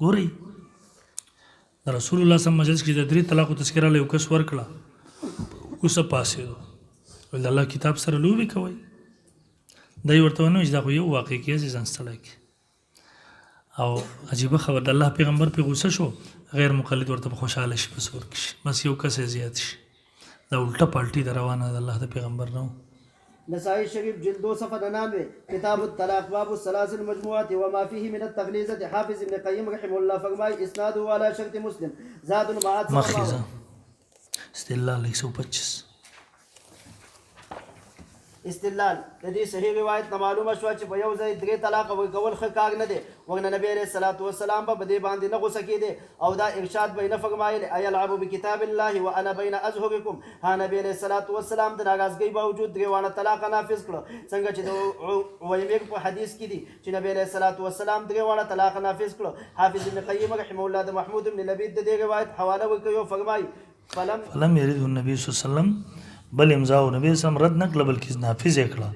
ګوري رسول الله صلی الله علیه وسلم کې د درې طلاق تذکرہ له یو کس ورکړه، اوسه پاسد ول الله کتاب سره لوبي کوي. دای ورته ونه چې دا خو یو واقع کیږي ځان ستړی کی، او عجیب خبر د الله پیغمبر په غوسه شو، غیر مقلد ورته خوشاله شي بس ورکشي، بس یو کس زیات شي، دا الټه پالټي د روانه د الله د پیغمبر نو. نسائی شریف جلد 2 صفحہ 99 کتاب الطلاق باب الثلاث المجموعات وما فيه من التغلیظة حافظ ابن قیم رحمہ اللہ فرمائی اسناده على شرط مسلم زاد المعاد مخیزہ استدلال 125 استدلال د دې صحیح روایت نه معلومه شوه چې په یو ځای درې طلاق ورکول ښه کار نه دی ورنه نبی علیه الصلاة والسلام به په دې باندې نه غوسه کېدی او دا ارشاد به یې نه فرمایلی ایلعب بکتاب الله وانا بین اظهرکم ها نبی علیه الصلاة والسلام د ناراضګۍ باوجود درې واړه طلاق نافظ کړه څنګه چې د عویمر په حدیث کې دي چې نبی علیه الصلاة والسلام درې واړه طلاق نافظ کړه حافظ ابن قیم رحمه الله د محمود بن لبید د دې روایت حواله ورکوي او فرمایي فلم يرد النبي صلی الله علیه وسلم بل امضاء نبی صلی الله رد نکړه بلکې نافذ یې کړه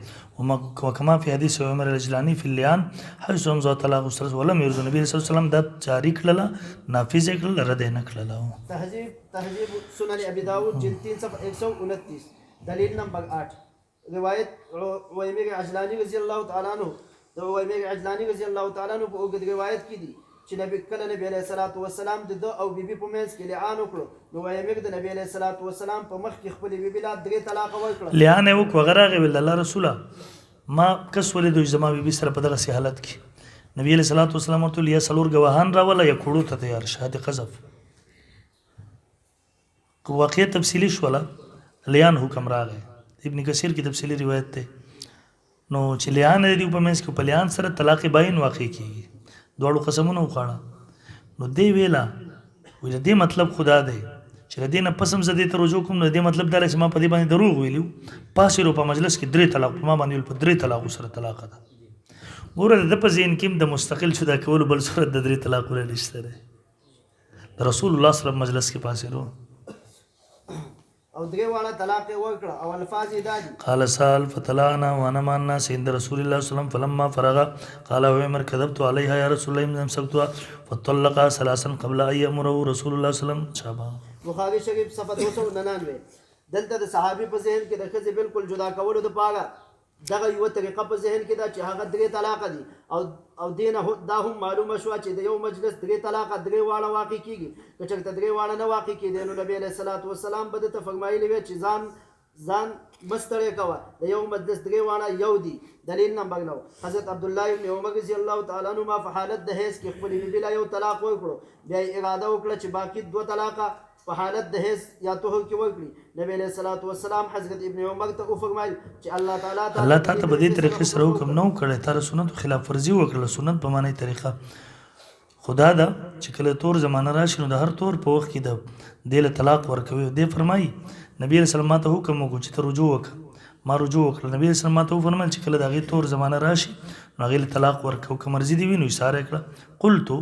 وکما فی حدیث عمر الجلانی فی اللعان حيث امضى طلاق الثلاث ولم يرد النبي صلی الله علیه وسلم دا جاری کړه نافذ یې کړه رد یې نکړه تهذیب سنن ابی داود جلد 3 صفحہ 129 دلیل نمبر 8 روایت عویمر عجلانی رضی اللہ تعالی عنہ د عویمر عجلانی رضی اللہ تعالی عنہ په اوږد روایت کې دي چې کله نبی علیه الصلاة والسلام د ده او بیبي په منځ کې لعان وکړو نو عویمر د نبی علیه الصلاة والسلام په مخ کې خپلې بیبي لا 3 طلاقه ورکړه لعان یې وکړو هغه راغی ویل الله رسوله ما کس ولیدو چې زما بیبي سره په دغسې حالت کې نبی علیه الصلاة والسلام ورته ویل یا څلور ګواهان راوله یا کړو ته تیار شهادت قذف واقعه تفصیلي شوله لعان حکم راغی ابن کثیر کی تفصیلی روایت ده نو چې لعان دی په منځ کې په لعان سره طلاق باین واقع کیږي دواړو قسمونه وخاړه نو دی ویلا ویل دې مطلب خدا دی چې دې نه پسم زده ته رجوع کوم نو دې مطلب دا چې ما په دې باندې دروغ ویلو پاسې رو په مجلس کې 3 طلاق ما باندې په 3 طلاق سره طلاق ده ګوره د په ذهن کې د مستقل شدا کول بل صورت د 3 طلاق ولې نشته رسول الله صلی الله علیه وسلم مجلس کې پاسې رو او درې واړه طلاق یې ورکړه او الفاظ یې دا دي قال سال فتلانا وانا مع الناس عند رسول الله صلى الله عليه وسلم فلما فرغ قال عمر كذبت عليها يا رسول الله من امسكتها فطلقها ثلاثا قبل ان يامره رسول الله صلى الله عليه وسلم شابه بخاری شریف صفحه 299 دلته د صحابي په ذهن کې د ښځې بالکل جدا کولو دپاره دغه یوه طریقه په ذهن کې ده چې هغه 3 طلاقه دي او دې نه دا هم معلومه شوه چې د یو مجلس 3 طلاقه 3 واړه واقع کېږي که چېرته 3 واړه نه واقع کېدی نو نبي علیه الصلاة والسلام به درته فرمایلي وی چې ځان مه ستړی کوه د یو مجلس 3 واړه یو دي دلیل نمبر 9 حضرت عبدالله ابن عمر رضی الله تعالی عنهما په حالت د حیض کې خپلې بیبي له یو طلاق ورکړو بیا یې اراده وکړه چې باقي 2 طلاقه په حالت د حیض یا طهر کې ورکړي نبی علیه الصلاة والسلام حضرت ابن عمر ته وفرمایل چې الله تعالی په دې طریقې سره حکم نه کړی تا سنت خلاف ورزي وکړه سنت په معنی طریقه خدا دا چې کله تور زمانه راشي نو د هر تور په وخت کې د دې له طلاق ورکوي دې فرمایي نبی علیه السلام ته حکم وکړو چې ته رجوع وکړه ما رجوع وکړه نبی علیه السلام ته وفرمایل چې کله د هغې تور زمانه راشي نو هغې له طلاق ورکوي که مرضي دې وي نو ایساره کړه قلتو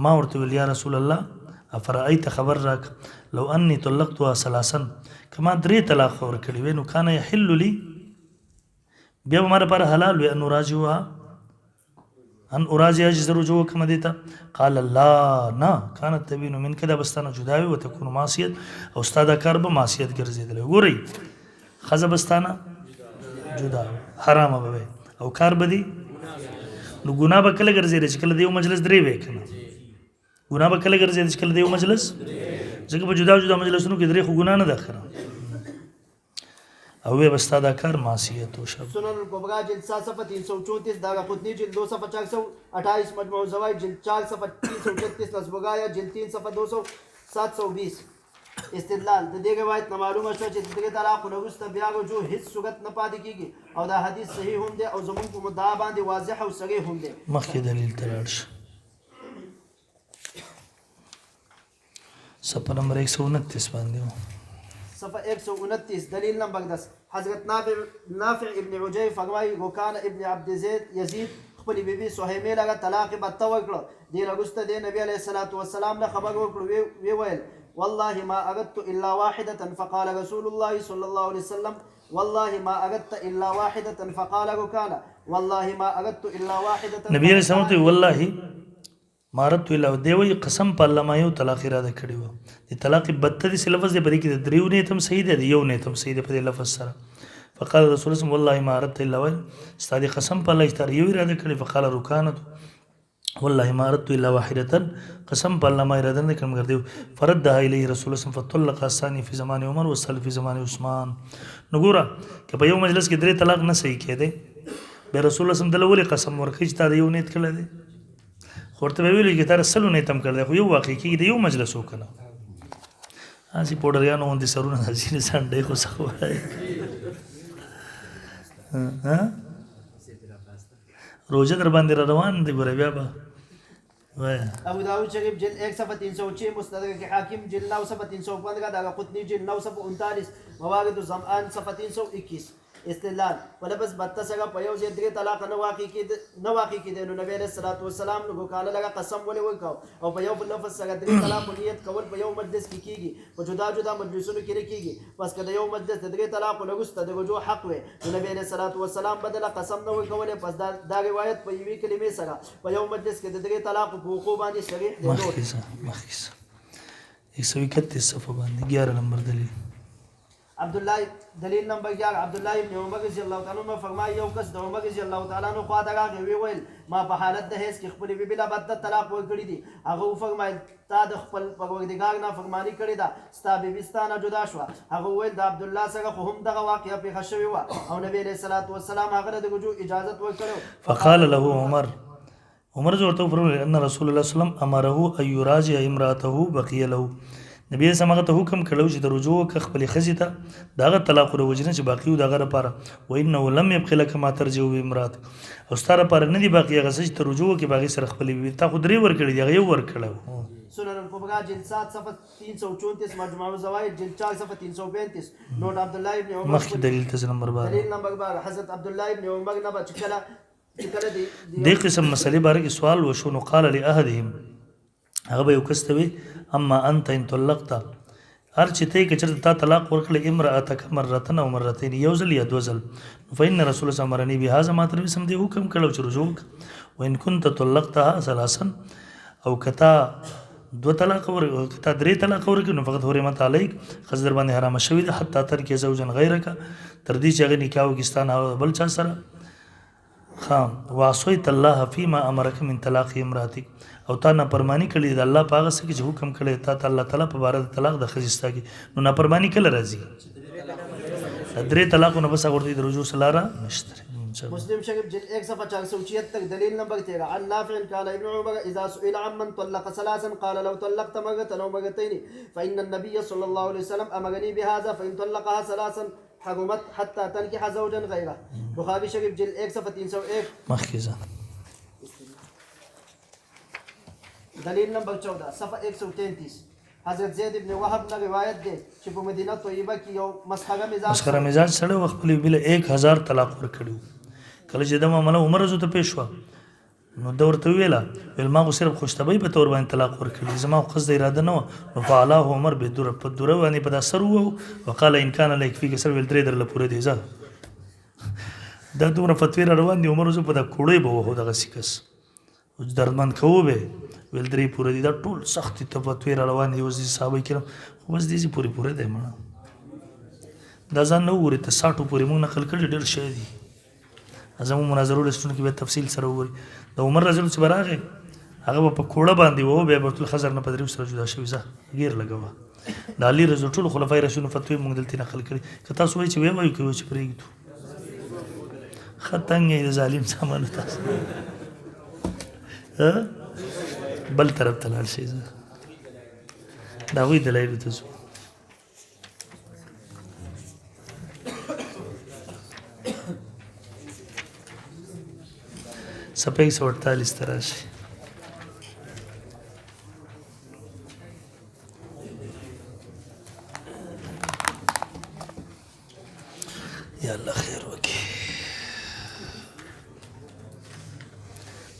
ما ورته ویل یا رسول الله افرأيت خبر راک لو اني طلقتها ثلاثا کما 3 طلاق ورکړي وي نو کان يحل لي بیا مر پر حلال وي ان راجعها ان اراجع رجوع كما دیتا قال لا نا كانت تبين من كذا بستانه جداوي وتكون معصيه او استاد کار به معصیت ګرځیدل ګوري خزه بستانه جدا حرام به او کار بدی نو ګناه به کله ګرځي چې کله دیو مجلس درې وې کنه ګناه به کله ګرځي چې کله دیو مجلس ځکه په جدا جدا مجلسونو کې درې خو ګناه نه ده خره او به استاد کار معصیت او شب سنن الکبرى جلد 7 صفحه 334 دارقطنی جلد 2 صفحه 428 مجموع الزوائد جلد 4 صفحه 333 نسبغایا جلد 3 صفحه 720 استدلال د دې روایت نه معلومه شوه چې د دې طلاق وروسته بیا رجوع هیڅ صورت نه پاتې کیږي او دا حدیث صحیح هم دی او زموږ په مدعا باندې واضح او صریح هم دی مخکې دلیل تلاړ شي صفحه نمبر 129 باندې صفحه 129 دلیل نمبر 10 حضرت نافع ابن عجیف فرمایي وکان ابن عبد زید یزید خپل بیبي سهیمه لغه طلاق بته ورکړه دی لګسته دی نبی علیه الصلاة والسلام له خبر ورکړو وی ویل والله ما اردت الا واحده فقال رسول الله صلى الله عليه وسلم والله ما اردت الا واحده فقال ركان والله ما اردت الا واحده نبی علیه السلام ته والله مارت ویلا دی وی قسم په الله ما یو طلاق اراده کړی و د طلاق بته دي لفظ دی بری کې دریو نه تم صحیح دی یو نه تم صحیح دی په لفظ سره فقال رسول الله والله ما اردت الا واحد استاد قسم په الله اشتار یو اراده کړی فقال ركانت والله ما اردت الا واحده قسم په الله ما اراده نه کوم ګرځیو فردها الیه رسول الله فطلق الثاني في زمان عمر والثالث في زمان عثمان. نګورا که په یو مجلس کې درې طلاق نه صحیح کېده به رسول الله صلی الله علیه وسلم قسم ورکړي چې تا د یو نیت کړل دي خورته به ویل چې تا رسول نه تم کړل خو یو واقع کې د یو مجلس وکړه اسی پوډریانو باندې سرونه ځینې سانډې خو څه وایي ها روزه در باندې روان دی ګوره بیا به ابو داود شریف جلد 1 صفحہ 306 مستدرک حاکم جلد 9 صفحہ 315 داغا قطنی جلد 9 صفحہ 39 موارد الظمآن صفحہ 321 استدلال ولبس بتسغه په یو ځای درې طلاق نه واقع کېده نو نبی علیہ الصلوۃ والسلام نو کاله لگا قسم ولې وکاو او په یو بل لفظ سره درې طلاق نیت کول په یو مجلس کې کیږي په جدا جدا مجلسونو کې کیږي پس کله یو مجلس درې طلاق لګوسته د رجوع حق وي نو نبی علیہ الصلوۃ والسلام بدل قسم نه وکول پس دا روایت په یوې کلمې سره په یو مجلس کې درې طلاق په حقوق باندې صریح دی مخکې 131 صفحه باندې 11 نمبر دلیل عبداللہ دلیل نمبر 11 عبداللہ ابن عمر رضی اللہ تعالی عنہ فرمایي یو کس د عمر رضی الله تعالی عنہ خوا دغه ویل ما په حالت د هیڅ کې خپل بیبي لا بد طلاق ورکړي دي هغه فرمایل تا د خپل پروردګار نه فرمانی کړې ده ستا بیبي ستانه جدا شو هغه ویل د عبد الله سره خو هم دغه واقعه پیښه شوې و او نبی علیہ الصلوۃ والسلام هغه د رجوع اجازه ورکړو فقال له عمر ورته فرمایل ان رسول الله صلی الله علیه وسلم امره ان يراجع امراته بقي له نبی سم هغه ته حکم کړو چې د رجوع ک خپل خزي ته داغه طلاق ور وجنه چې باقی دغه لپاره و انه لم يبقي لك ما ترجو بامرات او ستاره پر نه دی باقی هغه چې ته رجوع کې باقی سره خپل وی تا خو درې ور کړی دی هغه ور کړو سنن الكبرى جلد 7 صفحه 334 مجموع الزوائد جلد 4 صفحه 335 نوٹ عبداللہ ابن عمر مخکې دلیل ته نمبر 12 دلیل نمبر 12 حضرت عبداللہ ابن عمر نه بچکلا دې قسم مسلې باره کې سوال وشو نو قال لاحدهم هغه به وکستوي اما انت ان طلقت هر چې ته کچر تا طلاق ورکړل امراتک مرتين او مرتين یو ځل یا دو ځل فإن رسول الله امرني بهذا ما تر سم دې حکم کړو چې رجوع وان كنت طلقتها ثلاثا او کتا دو طلاق کتا درې طلاق ورکړو نو فقط حرمت علیک خزر باندې حرام شوی ده حتی تر کې زوجن غیرک تر دې چې هغه نکاح وکستان بل چا سره خام واسویت الله فيما امرك من طلاق امراتك او تا نه پرمانی کړی د الله پاغه سره چې حکم کړی تا الله تعالی په بار د طلاق د خزستا کې نو نه پرمانی کله راځي درې طلاقونه بس ورته د رجوع سلاره نشته مسلم شریف جلد 1 صفحه 476 دلیل نمبر 13 عن نافع قال ابن عمر اذا سئل عمن طلق ثلاثا قال لو طلقت مرة او مرتين فان النبي صلى الله عليه وسلم امرني بهذا فان طلقها ثلاثا حرمت حتى تنكح زوجا غيره بخاری شریف جلد 1 صفحه 301 مخکې دلیل نمبر 14 صفحه 133 حضرت زید ابن وهب نے روایت دے چې په مدینه طیبه کې یو مسخره مزاج سره وخت په بل 1000 طلاق ورکړو کله چې د معاملې عمر زو ته پېښ و نو دا ورته ویلا ما خو صرف خوشتبۍ په تور باندې طلاق ورکړي زما خو قصد اراده نه نو فعلاه عمر به دور په دور باندې په داسر وو وقال ان كان لك فيك سر ول درې در له پوره دی ځه دا دومره فتوی روان دي عمر زو په دا کوړې به وو دغه سکس او درمن کوو به ول درې پوره دي دا ټول سخت ته فتوی روان دي وزي صاحب کرام خو بس دې پوره دی مړه دا ځان نو ورته 60 پوره مونږ نقل کړي ډېر شي دي ازمو مناظرو لستون کې به تفصیل سره وګوري د عمر رضی الله عنه براغه هغه په کوړه باندې وو به بیت الخزر نه پدریو سره جدا شوی ځه غیر لګوا د علي رضی الله ټول خلفای راشدین فتوی مونږ دلته نقل کړي کته سوې چې وایو کوي چې پرېږدو خطنګ د ظالم سامان تاسو بل طرف ته لاړ شي دا وی دلایل ته سپیک 148 تراشی یا الله خیر وکي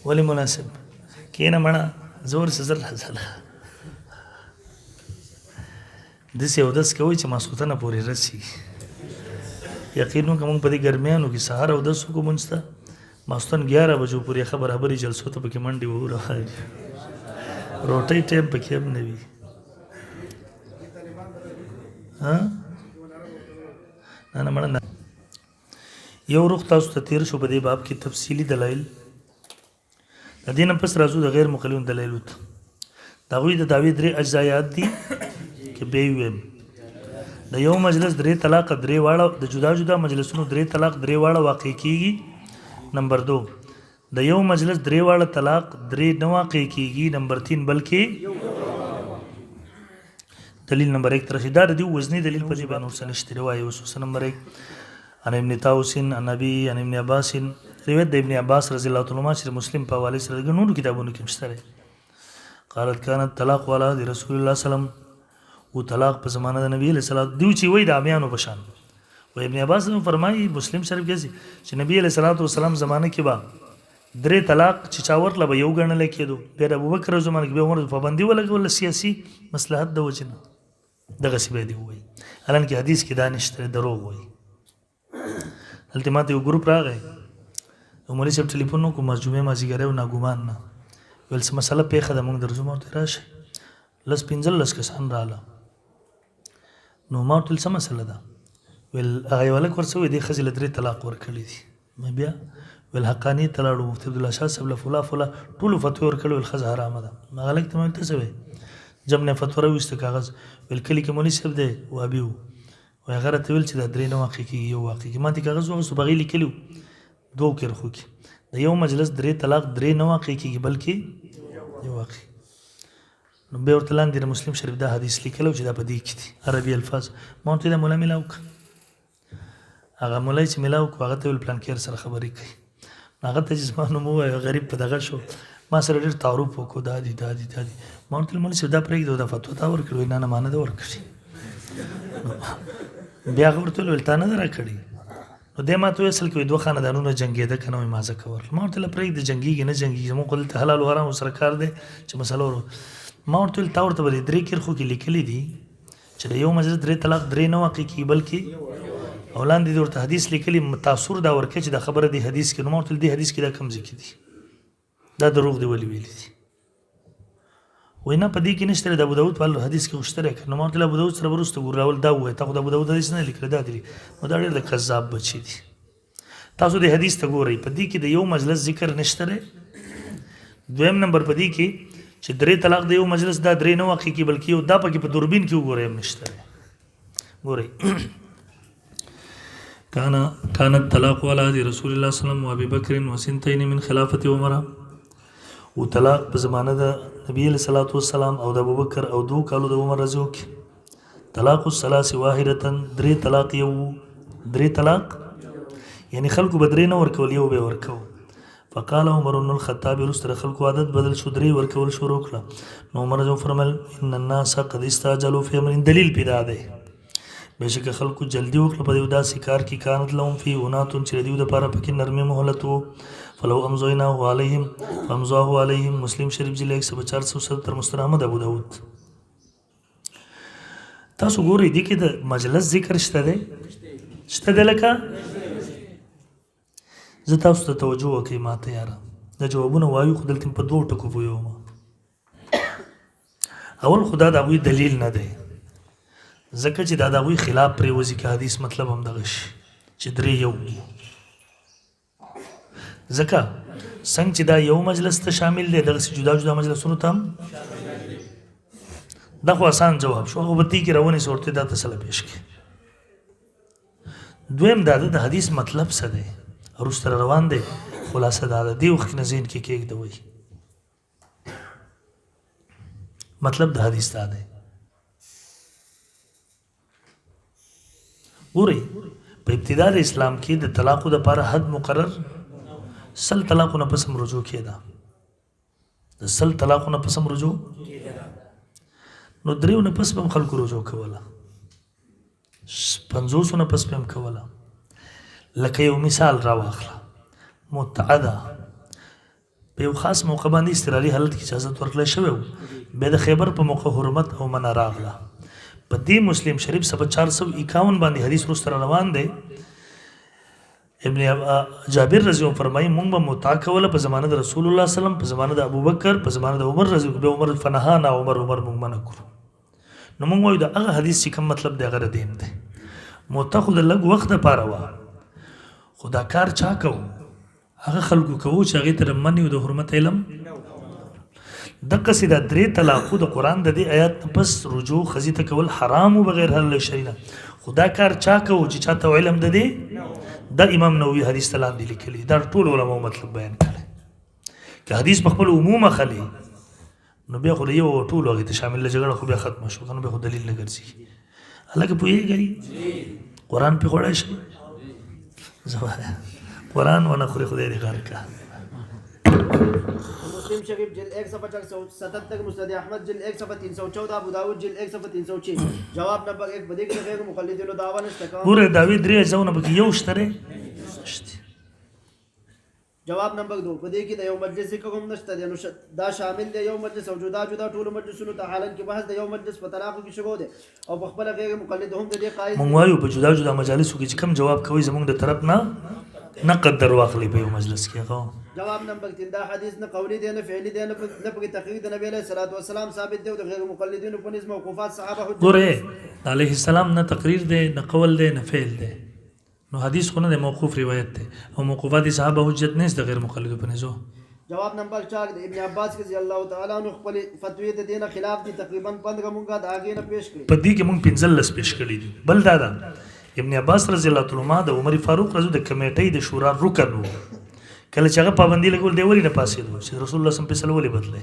ولی مناسب کینه مړه زور سزل حاصل دسه او داس کوي چې ماسوتنه پوری رسی یقینو کوم په دې ګرمیانو کې سهار او داس کو مونږه ماستن 11 بجو پوری خبري جلسو ته پکې منډي وو راځي روټي ټیم پکې هم نه وي ها نه مړه یو رخ تاسو ته تیر شو په دې باب کې تفصیلی دلایل د دې نه پس راځو د غیر مقلدون دلایلو ته. د هغوی د دعوې درې اجزایات دي که بیا یې ویم. د یو مجلس درې طلاقه درې واړه د جدا جدا مجلسونو درې طلاق درې واړه واقع کیږي. نمبر 2 د یو مجلس درې واړه طلاق درې نه واقع کیږي. نمبر 3 بلکې دلیل نمبر 1 ترشي دا د دې وزنی دلیل په دې باندې ورسره نشته. روایت وسوس نمبر 1 عن ابن طاووس عن ابي عن ابن عباس روایت د ابن عباس رضی الله تعالی عنہ چې مسلم په حواله سره د نورو کتابونو کې مشته. قالت كانت طلاق والا د رسول الله سلام او طلاق په زمانه د نبی علیہ الصلوۃ دیو چې وای د امیانو بشان. و ابن عباس فرمایي مسلم شریف کې چې نبی علیہ الصلوۃ والسلام زمانه کې با درې طلاق چې چا ورکړه به یو ګڼل کېدو. بیا د ابوبکر زمانه کې به عمر پابندي ولګول سیاسي مصلحت د وجنه دغه سی به دی وای. حالانکه حدیث کې دانش تر دروغ وای. دلته ماته یو ګروپ راغی مولوی صاحب ټلیفون کو مرجومه ما زیګره او ناګومان نه ول څه مسله پیښه د موږ درځو مو ته راشه لس پنځل لس کسان رااله نو ما ټول څه مسله ده ول هغه ولک ورسوي دی خزل درې طلاق ورکړي دي. ما بیا ول حقانی تلاړو مفتی عبد الله شاه صاحب فلا فلا ټول فتوی ورکړي ول خزه حرام ده. ما غلط ته مې ته سوي جب نه فتوا راوست کاغذ ول کلی کې مولوی صاحب دی وابیو و غیرت ویل چې د درې نه واقع کیږي یو واقع کی ما دي کاغذ وغه بغی لیکلو دوه کې رخو کې د یو مجلس درې طلاق درې نه واقع کیږي بلکې یو واقع. نو به ورته لاندې مسلم شریف دا حدیث لیکلو چې دا په دې کې دي عربي الفاظ. ما ته د مولا ملاوک هغه مولای چې ملاوک هغه ته ول پلان کې سره خبرې کوي هغه ته جسمانو مو غریب په دغه شو ما سره ډېر تعارف وکړو دادی ما ورته مولای چې دا پرېږدو دا فتوا تا ورکړو نه مانه دا ورکړي بیا ورته ول تا نه راکړي نو د ما ته اصل کې دوه خاندانونو جنگیده کنه ما ځکه ور ما ورته لپاره د جنگي نه جنگي مو خپل ته حلال و حرام سره کار دی چې مسلو ما ورته تا ورته بل درې کې خو کې لیکلي دي چې د یو مجلس درې طلاق درې نه واقع کی بلکې اولان دي ورته حدیث لیکلي متاثر دا ورکه چې د خبره دی حدیث کې نو ورته دی حدیث کې دا کم ذکر دي دا دروغ دی ویلي دي وینا په دې کې نشته د ابو داود په حدیث کې مشترک نو ورته ابو داود سره ورسته ګورول دا وای ته د ابو داود حدیث نه لیکل دا دی نو دا ډېر د کذاب بچی دي. تاسو د حدیث ته ګورئ په دې کې د یو مجلس ذکر نشته. دویم نمبر په دې کې چې درې طلاق د یو مجلس دا درې نه واقع کی بلکې یو دا پکې په دوربین کې وګورئ نشته. ګورئ كانت طلاق والا رسول الله صلی الله علیه وسلم و ابي بکر و سنتين من خلافه عمر او طلاق په زمانه د نبی علیہ الصلوۃ والسلام او د ابوبکر او دو کالو د عمر رضی الله طلاق الثلاث واحده درې طلاق یو درې طلاق یعنی خلکو بدرې نه ورکول یو به ورکو. فقال عمر بن الخطاب رستر خلکو عادت بدل شو درې ورکول شروع کړه. نو عمر جو فرمایل ان الناس قد استعجلوا في امر دلیل پیدا ده بهشکه خلکو جلدی وکړه په دې داسې کار کې کانت لهم فی وناتون چې دیو د پاره پکې نرمه مهلت وو فلو امزوینا علیهم فامزوه علیهم مسلم شریف جلد 1470 مستر احمد ابو داود. تاسو ګورئ دي کې د مجلس ذکر شته ده لکه زه تاسو ته توجه وکړئ ماته یاره د جوابونه وایو خو دلته په دوه ټکو وایو. اول خدا د هغوی دلیل نه دی ځکه چې دا د هغوی خلاف پرېوځي که حدیث مطلب هم دغه شي چې درې یو ځکه څنګه چې دا یو مجلس ته شامل دی دغسې جدا جدا مجلسونو ته هم دا خو آسان جواب شو هغه به دې کې روانې صورتې دا تسله پیش کړي. دویم دا د حدیث مطلب څه دی وروسته روان دی خلاصه دا د دې وخت نه ذهن کې کېږدوئ مطلب د حدیث دا دی. ګورئ په ابتدا د اسلام کې د طلاقو دپاره حد مقرر 100 طلاقو نه پس هم رجوع کېده د 100 طلاقو نه پس هم رجوع نو دریو نه پس به هم خلکو رجوع کوله 50 نه پس به هم کوله. لکه یو مثال راواخله متعده په یو خاص موقع باندې استرالي حالت کې اجازه ورکړل شوی بیا د خیبر په موقع حرمت او منع راغله په دې مسلم شریف 451 باندې حدیث وروسته روان دی. ابن جابر رضی الله فرمایي مونږ به متع کوله په زمانه د رسول الله صلی الله علیه وسلم په زمانه د ابوبکر په زمانه د عمر رضی الله عمر فنهانا عمر مونږ منع کړو. نو مونږ وایو د هغه حدیث چې کوم مطلب دی هغه دین دی متع خو د لږ وخت دپاره وه خو دا کار چا کوو هغه خلکو کوو چې هغې ته د منع او د حرمت علم دقسې دا درې طلاقو د قرآن د دې آیات نه پس رجوع ښځې ته کول حرام و بغیر حل شرعي نه خو دا کار چا کوو چې چاته علم د دې دا امام نووي حدیث ته لاندې لیکلي دا ټول علماو مطلب بیان کړی که حدیث په خپل عموم اخلي نو بیا خو د یو ټولو هغې ته شامل د جګړه خو بیا ختمه شو نو بیا خو دلیل نه ګرځي هلکه پوهېږئ قرآن پې خوړی شي زه وایم قرآن ونه خوري خدای دې غر کا مسلم شریف جلد 1 صفحہ 477 مسند احمد جلد 1 صفحہ 314 ابو داود جلد 1 صفحہ 306 جواب نمبر 1 بدی کې غیر مقلدینو دعوا نشته کوم ګوره داوی درې ځونه پکې یو شته دی جواب نمبر 2 بدی کې د یو مجلس ذکر هم نشته دی نو دا شامل دی یو مجلس او جدا جدا ټول مجلسونو ته حالان کې بحث د یو مجلس په طلاق کې شروع دی او په خپل غیر مقلد هم د دې قائل مونږ وایو په جدا جدا مجالسو کې چې کوم جواب کوي زمونږ د طرف نه قدر واخلي په یو مجلس کې هغه جواب نمبر 3 دا حدیث نه قولی دی نه فعلی دی نه په تقریر د نبی علیہ الصلوۃ والسلام ثابت دی او د غیر مقلدینو په نسبت موقوفات صحابه حجت ګوره علیه السلام نه تقریر دی نه قول دی نه فعل دی نو حدیث خو نه دی موقوف روایت دی او موقوفات صحابه حجت نه د غیر مقلدو په نسبت جواب نمبر 4 د ابن عباس رضی الله تعالی عنہ خپل فتوی د دینه خلاف دي تقریبا 15 مونږه د اگې نه پیش کړی په دې کې مونږ 15 پیش کړی دي بل دا ابن عباس رضی الله تعالی عنہ د عمر فاروق رضی د کمیټې د شورا رکن وو کله چې هغه پابندي لګول دی ولی نه پاسېدو چې رسول الله صلی الله علیه وسلم ولې بدله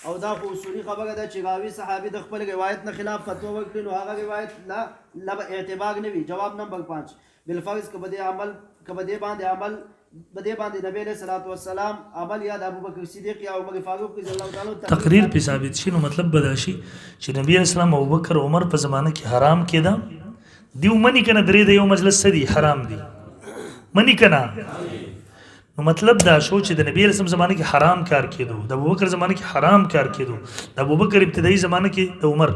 او دا خو اصولي خبره ده چې راوي صحابي د خپل روایت نه خلاف فتوا ورکړي نو هغه روایت نه اعتبار نه وي جواب نمبر 5 بالفرض کبه عمل کبه باندې عمل بده باندې نبی علیہ الصلوۃ والسلام عمل یاد ابو بکر صدیق یا عمر فاروق رضی الله تعالی تقریر په ثابت شي نو مطلب بداشي چې نبی علیہ السلام ابو بکر عمر په زمانه کې حرام کېده دیو منی کنه درې د یو مجلس سدي حرام دي منی کنه نو مطلب دا شو چې د نبی رسول زمانه کې حرام کار کېدو د ابوبکر زمانه کې حرام کار کېدو د ابوبکر ابتدایي زمانه کې د عمر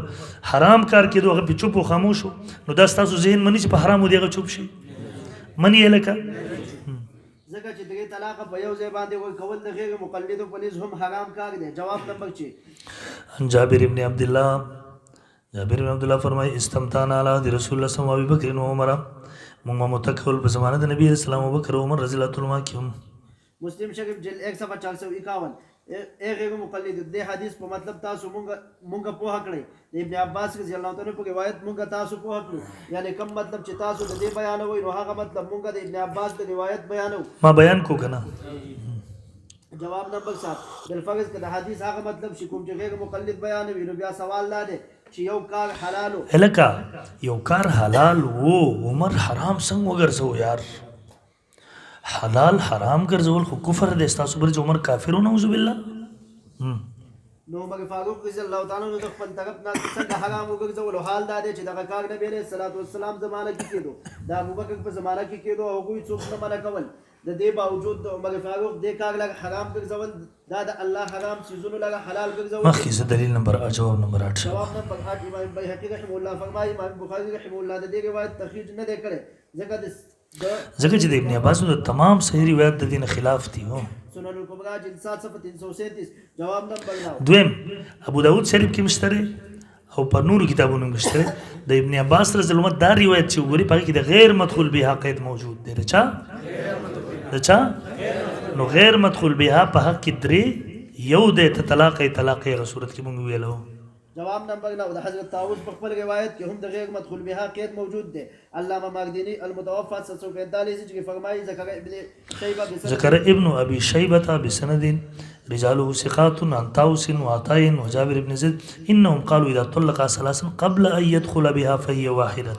حرام کار کېدو هغه په چوپ او خاموش نو دا تاسو ذهن منی چې په حرام دی هغه چوپ شي منی الکه ځکه چې دغه طلاق په یو ځای باندې وای کول د غیر مقلدو په نس هم حرام کار دی جواب نمبر 6 جابر ابن عبد الله فرمای استمتعنا علی رسول الله صلی الله علیه و ابي بکر و عمر مونږ متکول په زمانه د نبی اسلام ابو بکر عمر رضی الله تعالی عنہ کې مسلم شریف جلد 1 صفحہ 451 غیر مقلد د حدیث په مطلب تاسو مونږ په هک کړی ابن عباس رضی الله تعالی عنہ په روایت مونږ تاسو په هک کړو یعنی کوم مطلب چې تاسو د دې بیانوي نو هغه مطلب مونږ د ابن عباس د روایت بیانو ما بیان کو کنه جواب نمبر 7 بالفرض کده حدیث هغه مطلب چې کوم چې غیر مقلد بیانوي نو بیا سوال لا ده چې یو کار حلال الکا یو کار حلال وو عمر حرام څنګه وګرځو یار حلال حرام ګرځول خو کفر دی تاسو بر عمر کافر نعوذ بالله نو عمر فاروق رضی الله تعالی عنہ د خپل طرف نه څنګه حرام وګرځول حال دا دی چې دغه کار نبی علیہ الصلوۃ والسلام زمانه کې کېدو دا ابوبکر په زمانه کې کېدو او کوئی څوک نه منع کول د دې باوجود د عمر فاروق د کار لګ حرام ګرځول دا د الله حرام سيزونو لګ حلال ګرځول مخکې دلیل نمبر جواب نمبر 8 جواب نمبر 8 امام بیهقی رحمه الله فرمایي امام بخاری رحمه الله د دې روایت تخریج نه دی کړی ځکه چې د ابن عباس د تمام صحیح روایت د دین خلاف دي سنن الکبرى جلد 7 صفحه 337 جواب نمبر 9 دویم ابو داود شریف کې مشتره او په نور کتابونو مشتره د ابن عباس رضی الله عنه دا روایت چې وګوري په کې د غیر مدخول بها قید موجود دی رچا نو غیر مدخول بها په حق کې درې یو د طلاق صورت کې مونږ ویلو جواب نمبر 9 د حضرت طاووس په خپل روایت کې هم د غیر مدخول بها قید موجود دی علامه ماردینی المتوفى 745 کې فرمایي ذکر ابن ابي شيبه بسند رجاله ثقات عن طاووس وعطاء وجابر بن زيد انهم قالوا اذا طلق ثلاثا قبل ان يدخل بها فهي واحده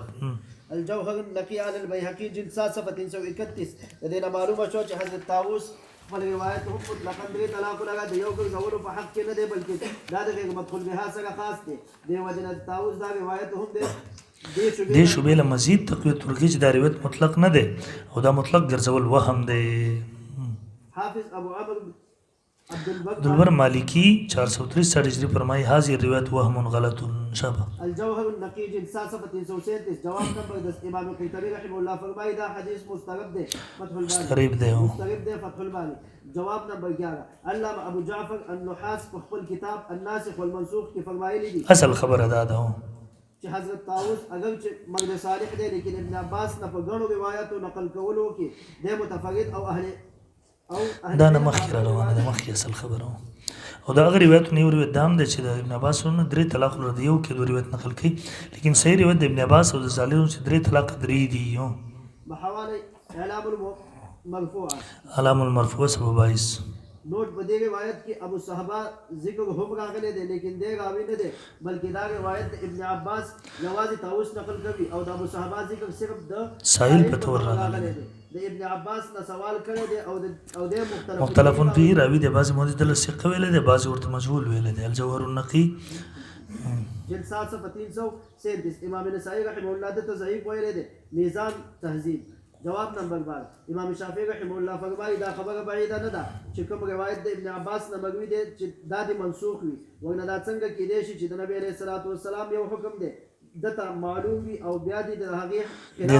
الجوهر النقي على البيهقي جلد 7 صفحه 331 لدينا معلومه شو چې حضرت طاووس خپل روایت هم مطلقاً درې طلاق لگا د یو ګرځولو په حق کې نه دی بلکې دا د غیر مدخول بها سره خاص دی د وجنه طاووس دا روایت هم دی دې شوبې له مزید تقویت ورکړي چې دا روایت مطلق نه دی او دا مطلق ګرځول وهم دی حافظ ابو عمرو عبدالبر مالکی 463 ہجری فرمائی حاضر روایت وهم غلط شبہ الجوهر النقی جلد 7 صفحہ 337 جواب نمبر 10 امام قرطبی رحمه الله فرمائی دا حدیث مستغرب دے مستغرب دے فتح الباری جواب نمبر 11 علامہ ابو جعفر النحاس په خپل کتاب الناسخ والمنسوخ کې فرمایلی دي اصل خبر ادا ده چې حضرت طاووس اگر چې مرد صالح دی لیکن ابن عباس نه په ګڼو روایتو نقل کولو کې د متفرد او اهل دا نه مخکې را روانه ده مخکې اصل خبره او دا هغه روایتونه یو روایت دام دی چې د ابن عباس ورونه 3 طلاق ورته یو کې 2 روایت نقل کړي لیکن صحیح روایت د ابن عباس او د صالحون چې 3 طلاق 3 دي یو بحوالي اعلام المرفوعه علام المرفوع سبب 22 نوٹ په دې روایت کې ابو صحابه ذکر هم راغلی دی لیکن دې راوی نه دی بلکې دا روایت ابن عباس یوازې طاووس نقل کوي او د ابو صحابه ذکر صرف د سائل په تور راغلی دی د ابن عباس نه سوال کړی دی او د مختلفون فيه راوی دی بعض مودي دل ثقه ویل دی بعض ورته مجهول ویل دی الجوهر النقي جلسات صفحه 337 امام نسائی رحمه الله د ضعیف ویل دی میزان تهذیب جواب نمبر 12 امام شافعی رحمه الله فرمایي دا خبره بعیده نه ده چې کوم روایت د ابن عباس نه مروي دی چې دا د منسوخ وي ورنه دا څنګه کېدای شي چې د نبی علیه الصلاۃ والسلام یو حکم دی دته معلوم وي او بیا د هغې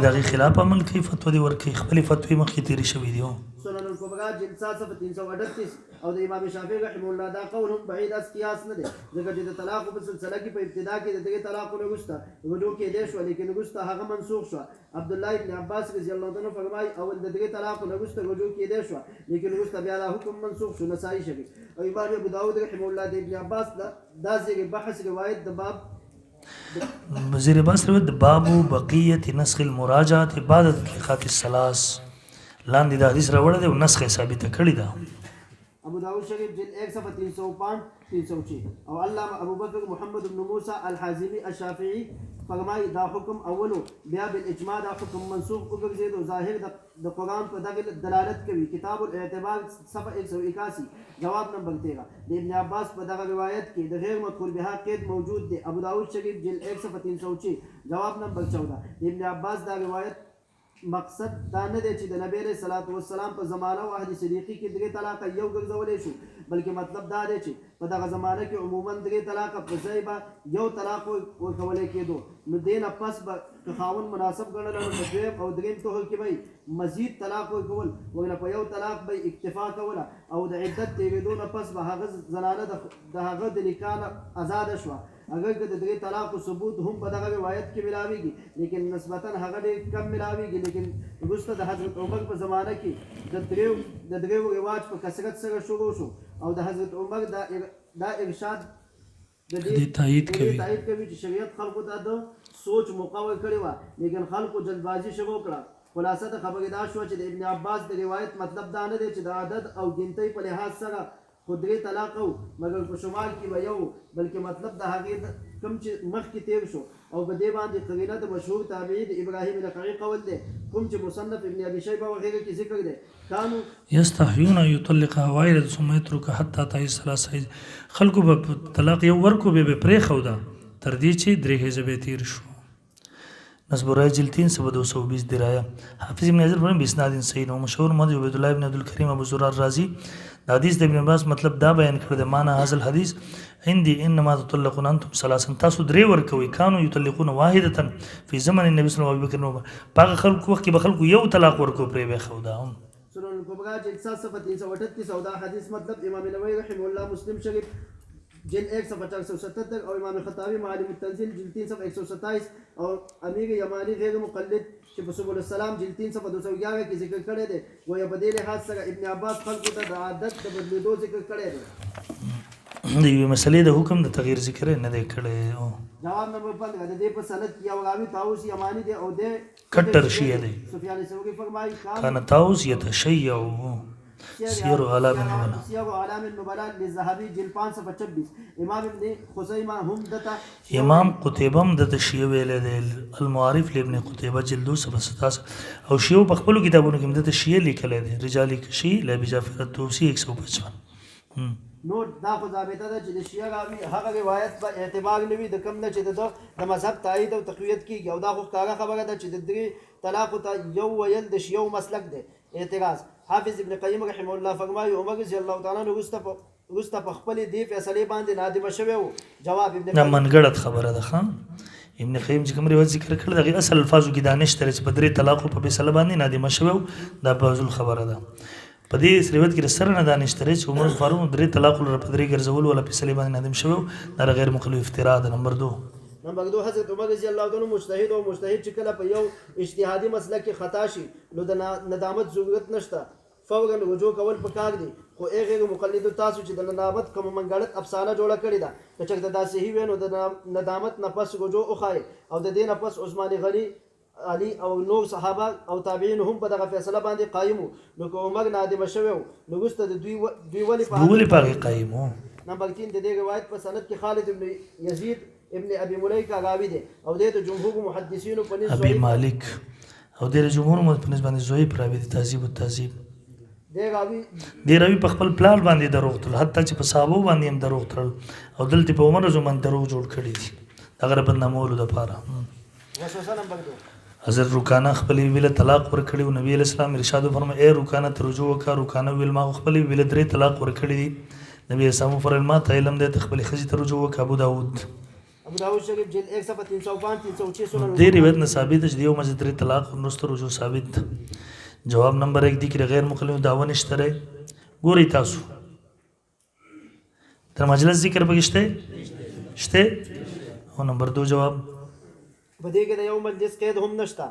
دغه خلاف عمل کوي فتوا دی ورکوي خپل فتوی مخکې تیری شوی دی سنن الکبرى جلسات صفحه 338 او د امام شافعی رحمه الله دا قول هم بعید از قیاس نه دی ځکه چې د طلاق په سلسله کې په ابتدا کې د دغه طلاق نه وروسته رجوع کېدای شو لیکن وروسته هغه منسوخ شو عبد الله ابن عباس رضی الله عنه فرمایي اول د دغه طلاق نه وروسته رجوع کېدای شو لیکن وروسته بیا له حکم منسوخ شو نسائی شوی او امام ابو داود رحمه الله د ابن عباس دا ځای بحث روایت د باب وزیر باس روایت باب بقیت نسخ المراجعه بعد تطبیقات الثلاث لاندې د حدیث راوړل دی او نسخ ثابته کړی ده ابو داود شریف جلد 1 صفحه 305 306 او علامه ابو بکر محمد بن موسى الحازمي الشافعي فرمایي دا حکم اولو بیا بالاجماع دا حکم منسوخ وګرځید او ظاهر د قرآن په دغه دلالت کوي کتاب الاعتبار صفحه 181 جواب نمبر 13 د ابن عباس په دغه روایت کې د غیر مدخول بها قید موجود دی ابو داود شریف جلد 1 صفحه 306 جواب نمبر 14 د ابن عباس دا روایت مقصد دا نه دی چې د نبی علیه الصلاۃ والسلام په زمانه او عهد صدیقي کې درې طلاق یو ګرځولی شو بلکې مطلب دا دی چې په دغه زمانه کې عموما درې طلاق په ځای به یو طلاق ورکولی کېدو نو دې نه پس به که خاوند مناسب ګڼله نو په دویم او درېیم طهر کې به مزید طلاق ورکول ورنه په یو طلاق به اکتفا کوله او د عدت تېرېدو نه پس به هغه زنانه د هغه د نکاح نه آزاده شوه اگر که د درې طلاق ثبوت هم په دغه روایت کې ملاویږي لیکن نسبتا هغه ډېر کم ملاویږي لیکن وروسته د حضرت عمر په زمانه کې د دریو رواج په کثرت سره شروع شو او د حضرت عمر دا ارشاد د دې تایید کوي چې شریعت خلکو ته د سوچ موقع ورکړې وه لیکن خلکو جلدبازي شروع کړه خلاصه د خبرې دا شوه چې د ابن عباس د روایت مطلب دا نه دی چې د عدد او ګنتۍ په لحاظ سره خو درې طلاق او مګر په شمال کې به یو بلکې مطلب د هغې کوم چې مخکې تیر شو او په دې باندې قرینه د مشهور تابعي د ابراهیم نخعي قول دی کوم چې مصنف ابن ابي شیبه وغیره کې ذکر دی کانو یستحیون یطلق وایل ثم یترک حتی تعیس ثلاثه خلکو به طلاق یو ورکو به پرېښوده تر دې چې درې حزبې تیر شو نصب رای جلد 3 صفحه 220 درايه حافظ ابن حجر فرمایي باسناد صحیح نو مشهور مد عبد الله ابن عبد الكريم ابو زرار رازي د حدیث د ابن عباس مطلب دا بیان کړی د معنا هاذ الحديث عندي انما تطلقون انتم ثلاثه تاسو درې ورکوي کانو یطلقون واحده فی زمن النبي صلی الله علیه وسلم باغ خلق وخت کې به خلق یو طلاق ورکو پرې به خو دا سنن الکبرى جلد 7 صفحه 338 او دا حدیث مطلب امام نووي رحمه الله مسلم شریف جلد 1 صفحه 477 او امام خطابی معالم التنزیل جلد 3 صفحه 127 او امیر یمانی غیر مقلد چې په سبل السلام جلد 3 صفحه 211 کې ذکر کړی دی وایي په دې لحاظ سره ابن عباس خلکو ته د عادت د بدلېدو ذکر کړی دی د یوې مسلې د حکم د تغییر ذکر نه دی کړی جواب نمبر 15 د دې په سند کې یو راوي طاووس یمانی دی او د کټر شیعه دی سفیان ثوری فرمایي کان طاووس یتشیع سیر علام النبلاء سیر علام النبلاء للذهبي جلد 5 صفحه 26 امام ابن خزیمه هم دته امام قتيبه هم د شیعه ویل دی المعارف لابن قتيبه جلد 2 صفحه 27 او شیعه په خپل کتابونو کې د شیعه لیکل دي رجال کشی لابي جعفر الطوسی 155 نو دا خو ضابطه ده چې د شیعه راوي هغه روایت په اعتبار نوي د کم نه چې د مذهب تایید او تقویت کیږي او دا خو ښکاره خبره ده چې د درې طلاق ته یو ویل د شیعه مسلک دی اعتراض حافظ ابن قیم رحمه الله فرمایي عمر رضی الله تعالی عنہ وروسته په خپل دی فیصله باندې نادمه شوی وو جواب ابن قیم منګړت خبره ده خان ابن قیم چې کوم روایت ذکر کړل دغه اصل الفاظو کې دانش تر چې په درې طلاق په فیصله باندې نادمه شوی دا بازل خبره ده په دې روایت کې سره نه دانش تر چې عمر فاروق درې طلاق لپاره په درې ګرځول ولا فیصله باندې نادم شوی دا غیر مخلو افتراء ده نمبر 2 نمبر 2 حضرت عمر رضی الله تعالی مجتهد او مجتهد چې کله په یو اجتهادي مسله کې خطا شي نو د ندامت ضرورت نشته، فورا رجوع کول پکار دي. خو هغه مقلد تاسو چې د ندامت کوم منګړت افسانه جوړه کړې ده که چېرته دا صحیح وي نو د ندامت نه پس رجوع وښایي او د دې نه پس عثمان غني علي او نور صحابه او تابعین هم په دغه فیصله باندې قایم وو. نو که عمر نادمه شوی وو نو وروسته د دوی ولې په هغې قایم وو. نمبر 3 د دې روایت په سند کې خالد ابن یزید ابن ابي ملیکه راوي دی او د جمهور محدثینو په نسبت ابي مالک او د جمهور په نسبت باندې ضعیف راوي دی. تهذیب التهذیب دی راوي په خپل پلان باندې دروغ تل، حتی چې په صحابو باندې هم دروغ تل او دلته په عمر زمان دروغ جوړ کړي دي هغه بدنامولو دپاره. وسوسه نمبر 2 حضرت رکانه خپلې ویله طلاق ورکړي و. نبي علیه السلام ارشاد وفرمایي ای رکانه ته رجوع وکړه. رکانه ویل ما خپلې ویله 3 طلاق ورکړي دي. نبي علیه السلام وفرمایل ما ته علم دی ته خپلې ښځې ته رجوع وکړه. ابو داود شریف جلد 1 صفحه 305 306 سنن دې روایت نه ثابت دی چې یو مجد 3 طلاق وروسته رجوع ثابت ده. جواب نمبر 1 دی کې غیر مقلد دعوه نشته دی. ګورئ تاسو تر مجلس ذکر پکې شته او نمبر 2 جواب په دې کې د یو مجلس قید هم نشته،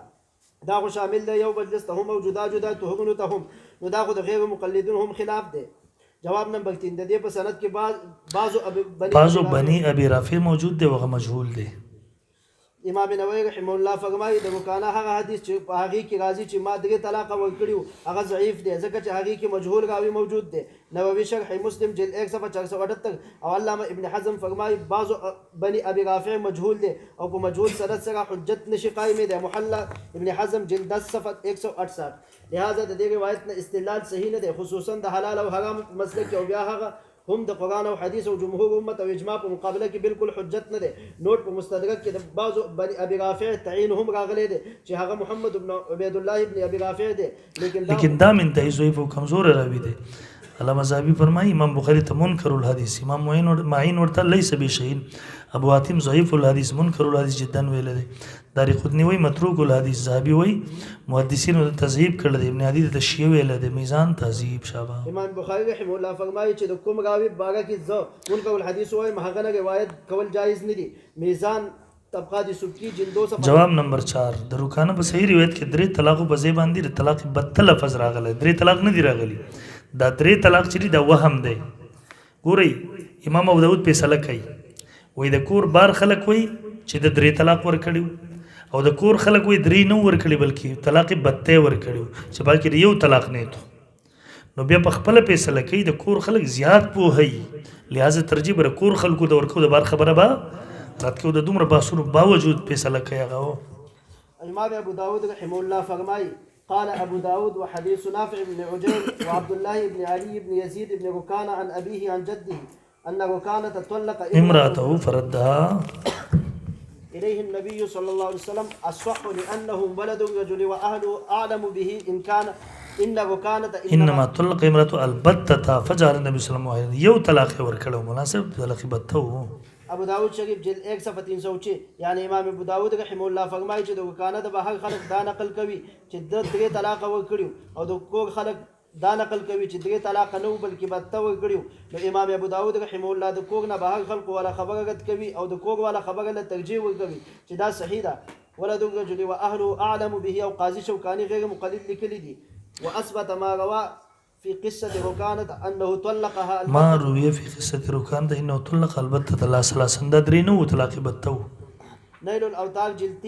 دا خو شامل دی یو مجلس ته هم او جدا جدا توهمونو ته هم، نو دا خو د غیر مقلدون هم خلاف دی. جواب نمبر 3 د دې په سند کې بعضو بني ابي رافع موجود دی او هغه مجهول دی. امام نووي رحمه الله فرمایي د رکانه هغه حدیث چې په هغې کې راځي چې ما 3 طلاق ورکړي هغه ضعیف دی ځکه چې هغې کې مجهول راوي موجود دی. نووي شرح مسلم جلد 1 صفحه 478 او علامه ابن حزم فرمایي بعضو بني ابي رافع مجهول دی او په مجهول سند سره حجت نشي قائمه دی. محلى ابن حزم جلد 10 صفحه 168. لہذا د دې روایت نه استدلال صحیح نه دی، خصوصا د حلال او حرام مسلک او بیا هغه هم د قرآن او حدیث او جمهور امت او اجماع په مقابله کې بالکل حجت نه دی. نوٹ په مستدرک کې د بعضو بني ابي رافع تعین هم راغلی دی چې هغه محمد بن عبید الله ابن ابي رافع دی، لیکن دا منتهی ضعیف او کمزور راوی دی. علامه ذهبي فرمایي امام بخاري ته منکر الحدیث، امام معین ورته لیس بشیء، ابو حاتم ضعیف الحدیث منکر الحدیث جدا ویل دی. دارقطني وایي متروک الحدیث، ذهبي وایي محدثینو تذهیب کړل دی، ابن عدي د تشیع ویل دی. میزان تهذیب شابه. امام بخاري رحمه الله فرمایي چې د کوم راوي باره کې زه منکر الحدیث وایم هغه نه روایت کول جایز نه دي. میزان طبقات سبکی جلد 2 صفحه. جواب نمبر 4 د رکانه په صحیح روایت کې 3 طلاق په ځای باندې د طلاق بد لفظ راغلی، 3 طلاق نه دی راغلی. دا 3 طلاق چې دا وهم دی. ګورئ امام ابو داود فیصله کوي وایي د کور بار خلک وایي چې د 3 طلاق ورکړي او د کور خلک وایي 3 نه ورکړي بلکې طلاق بد ورکړي چې باقي یو طلاق نه تو. نو بیا په خپل فیصله کوي د کور خلک زیات پوهي، لہذا ترجیح بر کور خلکو د ورکو د بار خبره به رات کې د دومره باسونو باوجود فیصله کوي هغه. امام ابو داود رحمه الله فرمایي قال ابو داود وحديث نافع بن عجير وعبد الله بن علي بن يزيد بن ركان عن ابيه عن جده ان ركان تطلق امراته فردها اليه النبي صلى الله عليه وسلم الصح لانه ولد الرجل واهله اعلم به ان كان ان ركانه انما طلق امراته البتة فجعل النبي صلى الله عليه وسلم یو طلاق ورکړو مناسب طلاق بتو. ابو داود شریف جلد 1 صفحه 306 یعنی امام ابو داود رحمه الله فرمایي چې د وکانه د بهر خلق دا نقل کوي چې د 3 طلاق ورکړو او د کور خلق دا نقل کوي چې 3 طلاق نه بلکې بد ورکړو. نو امام ابو داود رحمه الله د کور نه بهر خلق ولا خبره رد کوي او د کور ولا خبره له ترجیح ورکوي چې دا صحیح ده. ولد الرجل واهله اعلم به او قاضي شوکانی غیر مقلد لیکلی دي. واثبت ما روى في قصة ركانة أنه طلقها ما روي في قصة ركانة إنه طلق البتة ثلاثا دا 3 نو طلاق بتو. نيل الأوتار جلد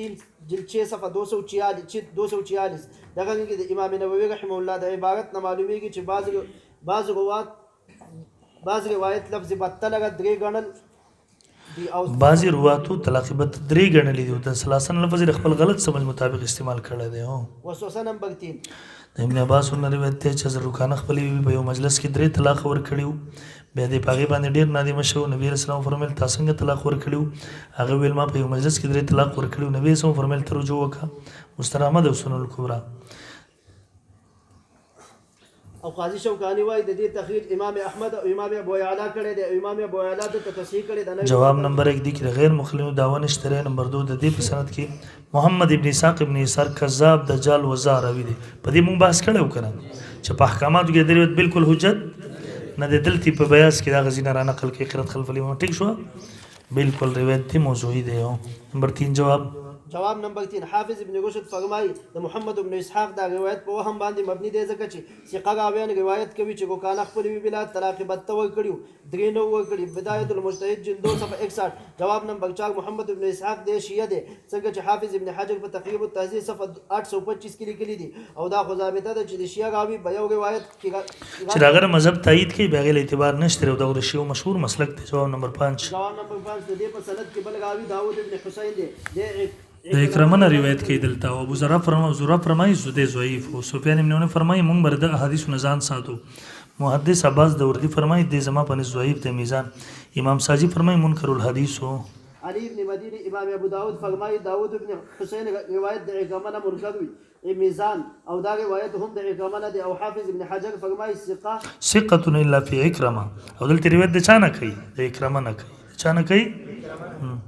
6 صفحة 246 دغه کې د امام نووي رحمه الله د عبارت نه معلومیږي چې بعض روایت لفظ بتة لغه 3 ګڼل دي او بعض رواتو طلاق بتة 3 ګڼل دي او د ثلاثا لفظ خپل غلط سمجھ مطابق استعمال کړی دی. هو وسوسه نمبر 3 ابن عباس ورنه روایت دی چې رکانه خپلې په یو مجلس کې 3 طلاق ورکړي، بیا د پاغي باندې ډیر نادمه شو. نبی رسول الله فرمایل تاسو څنګه طلاق ورکړي؟ هغه ویل ما په یو مجلس کې 3 طلاق ورکړي. نبی رسول الله فرمایل ته رجوع وکړه. مستند او سنن الکبرى. او قاضي شوکانی وایي د دې تخریج امام احمد او امام ابو یعلا کړی دی او امام ابو یعلا د تصحیح کړی دی. جواب نمبر 1 دی کې غیر مخلوق دعوه نشته. نمبر 2 د دې په سند کې محمد ابن اسحاق ابن اسحاق کذاب دجال وزار راوی دی. په دې مونږ بحث کړو کنه چې په احکاماتو کې دریوت بالکل حجت نه د دلتی په بیاس کې دا غزینه را نقل کې قرات خلف الامام ټیک شو. بالکل روایت تھی موضوعی دے ہو. نمبر 3 جواب. جواب نمبر 3 حافظ ابن رشد فرمای د محمد ابن اسحاق دا روایت په وهم باندې مبني دی ځکه چې ثقه راویان روایت کوي چې ګوکانه خپل وی بلا طلاق بته ور کړیو درې نو ور کړی بدايه المجتهد جلد 261. جواب نمبر 4 محمد ابن اسحاق دی شیعه دی څنګه چې حافظ ابن حجر په تقریب التهذیب صفحه 825 کې لیکلي دي او دا خو ثابته ده چې د شیعه راوی په یو روایت کې چې اگر مذهب تایید کوي بغیر اعتبار نشته او دا شیعه مشهور مسلک دی. جواب نمبر 5. جواب نمبر 5 د دې په سند کې بل راوی داوود ابن حسین دی د اکرمه روایت کوي دلته او ابو ذر فرمایي زده ضعیف او سفیان ابن عیینه فرمایي مونږ برده احادیث نزان ساتو. محدث عباس دوردی فرمایي د زما په نس ضعیف ته میزان. امام ساجی فرمایي منکر الحدیث ہو. علی ابن مدینی امام ابو داود فرمایي داود ابن حسین روایت د اکرمه نه منکر وي میزان او دا روایت هم د اکرمه نه دی او حافظ ابن حجر فرمایي ثقه الا فی اکرمه او دلته روایت د چا نه کوي د اکرمه نه کوي چا نه کوي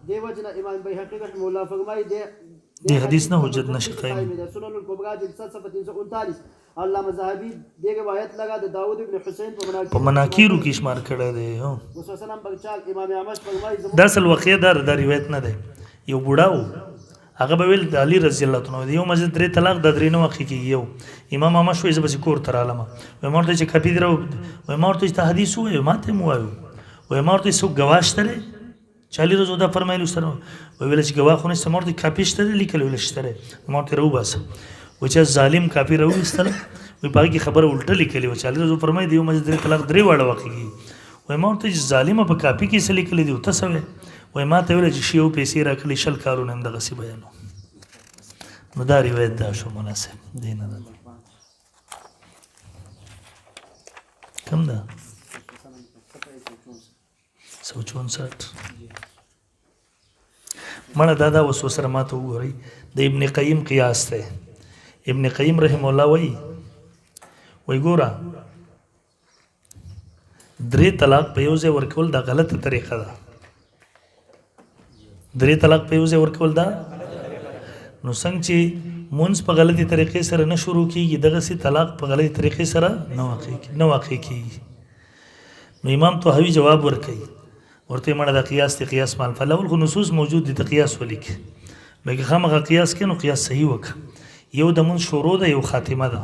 دیو جنا امام بیهقی رحمه الله فرمای دی حدیث نه حجت نشي قائم. سنن الکبرى جلد 739 علامہ ذهبی دی روایت لگا د داؤد ابن حسین په مناکیرو کې شمار کړی دی. هو وسوسه نمبر 4 امام احمد فرمای دا اصل واقعه دا روایت نه دی. یو بوډاو هغه به ویل د علی رضی الله عنه یو مسجد درې طلاق د درې نو واقع کیږي. یو امام احمد شوې زبې کور تر عالمه و مورته چې کپی درو و مورته ته حدیث وای ماته مو وایو و مورته سو گواښتره چالی روزو دا فرمایلو سره ویل چې گواه خونه سمور دي کاپیشته لیکل ویل شته مورته رو بس و چې ظالم کاپی رو استل وی باقي خبره الټه لیکلی و چالی روزو فرمای دیو مسجد طلاق درې واړه واقعي و مورته چې ظالم په کاپی کې څه لیکل دی ته سوي و ما ته ویل چې شیو پیسې راکړي شل کارونه هم دغه سی بیانو نو دا روایت دا شو مناسب دی نه کم ده 164 مړه دا وسوسه ماته وګورئ د ابن قیم قیاس ته. ابن قیم رحم الله وای ګوره درې طلاق په یو ځای ورکول دا غلطه طریقه ده. درې طلاق په یو ځای ورکول دا نو څنګه چې مونږ په غلطي طریقې سره نه شروع کیږي دغه سي طلاق په غلطي طریقې سره نه واقع کیږي. نو امام طحاوی جواب ورکړي ورته مړه د قیاس ته قیاس مال فلول خو نصوص موجود دي ته قیاس ولیک بلکې خامخا قیاس کینو قیاس صحیح وک. یو د مون شروع ده یو خاتمه ده.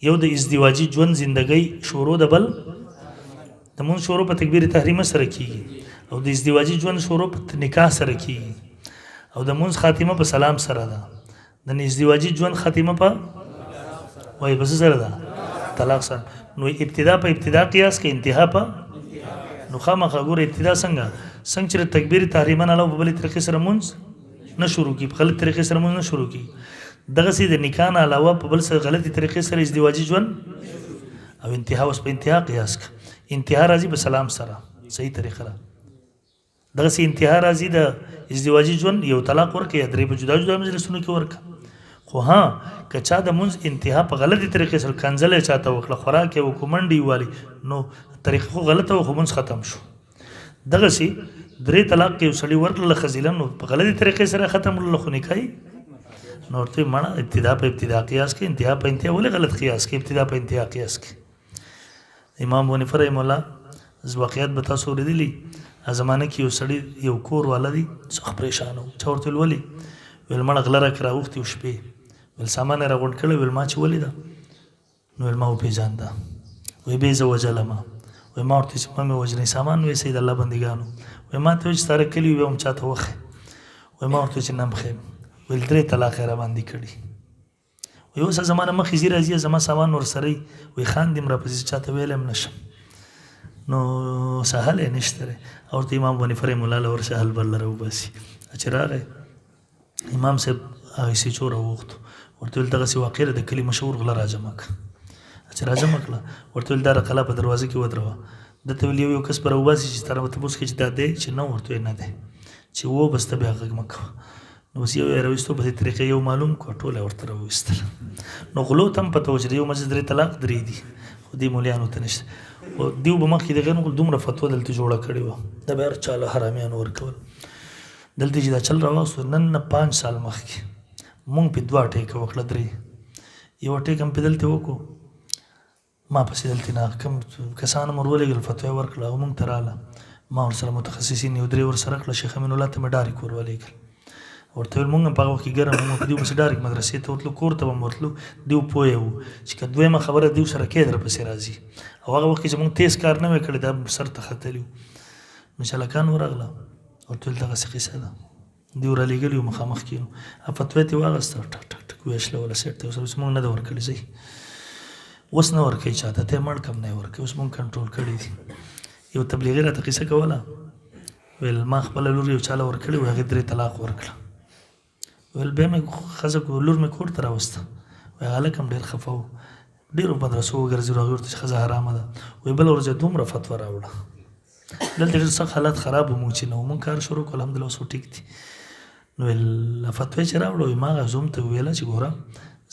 یو د ازدواجی ژوند زندګۍ شروع ده بل د مون شروع په تکبیر تحریمه سره کیږي او د ازدواجی ژوند شروع په نکاح سره کیږي او د مون خاتمه په سلام سره ده. د ازدواجی ژوند خاتمه په وای بس سره ده طلاق سره. نو ابتدا په ابتدا قیاس کې انتها په نو خامخا ګوره ابتدا څنګه چې تکبیر تحریمه نه په بلې طریقې سره مونږ نه شروع کی په غلط طریقې سره مونږ نه شروع کی دغه سي د نکاح نه علاوه په بل څه غلطي طریقې سره ازدواجی ژوند او انتها اوس په انتها قیاس انتها راځي په سلام سره صحیح طریقه ده. دغه سي انتها راځي د ازدواجی ژوند یو طلاق ورکه یا درې په جدا جدا مجلسونو کې ورکه خو ها کچا د مونږ انتها په غلطي طریقې سره کنځل چاته وکړه خوراک یو کومنډي والی نو طریقه خو غلطه او خو مونږ ختم شو. دغه سي درې طلاق کې وسړي ورکړل خزیلن نو په غلطي طریقې سره ختم ول خو نکای نو ته مړه ابتدا په ابتدا قیاس کې انتها په انتها ولې غلط قیاس کې ابتدا په انتها قیاس کې. امام ابو حنیفه رحم الله ز واقعیت بتا سو ردلی زمانه کې یو سړی یو کور ولدي څخه پریشان و چورته ولي ول مړه غلره کرا وختي شپې ول سامان را غونډ کړل ول ما چې ولیدا نو ول ما په ځاندا وې به زو وجلما وې ما ورته چې مې وجنې سامان وې سید الله بندګانو وې ما ته چې سره کلی وې هم چاته وخه وې ما ورته چې نام خیم ول درې طلاق را باندې کړی وې اوس زمانه مخې زی راځي زما سامان ور سره وې خان دې مر پسې چاته ویلم نشم نو سهل نشته او ته امام بني فرم الله ور سهل بل رو بس اچراغه امام صاحب هغه سي چور وخت ورته دغه سي واقعه د کلی مشهور غلا راجمک اچرا جمکله ورته دار کلا په دروازه کې ودروا د ته یو کس پر وباسي چې تر وته بوس کې چې دا دی چې نو ورته نه دی چې و بس ته بیا غږ نو بس یو رويستو په طریقې یو معلوم کو ټوله ورته رويستل نو غلو تم په توجه یو مسجد لري طلاق درې دي خو دې مولانو ته نشته او دیو به مخکې دغه نو دومره فتوا دلته جوړه کړې و د بهر چاله حرامیان ورکول دلته چې دا چل راوسو نن 5 سال مخکې مونږ په دوا ټیک وکړه درې یو ټیک هم په دلته وکړو ما پسې دلته نه کوم کسان مرولې فتوا ورکړه او مونږ تراله ما ورسره متخصصین یو درې ورسره کړله شیخ امین الله ته مې ډارک ور ولېږل ورته ویل مونږ هم په هغه وخت کې ګرم وو په دیو پسې ډارک مدرسې ته ورتلو کور ته به م ورتلو دیو پوه وو چې که دویمه خبره دیو سره کې در پسې راځي او هغه وخت کې چې مونږ تیز کار نه وی کړی دا سر ته ختلي وو نو چې هلکان ورغله ورته ویل دغسې قصه ده دیو رالېږلي وو مخامخ کېنو فتوی ته یې واغسته ټک ټک ټک ویشلوله سیټ ته اوس مونږ نه ده ورکړي ځئ اوس نه ورکوي چاته ته یې مړ کم نه یې ورکوي اوس مونږ کنټرول کړي دي یو تبلیغي راته قصه کوله ویل ما خپله لور یو چاله ورکړې وو هغې 3 طلاق ورکړه ویل بیا مې ښځه لور مې کور ته راوسته وایي هلک هم ډېر خفه و ډېرو مدرسو وګرځېدو هغې ورته چې ښځه حرامه ده وایي بله ورځ یې دومره فتوا راوړه دلته ډېر سخت حالات خراب ومو چې نه مونږ کار شروع کړو الحمدلله اوس ټیک دي نو ویل فتوا چې راوړه وایي ما هغه زوم ته وویله چې ګوره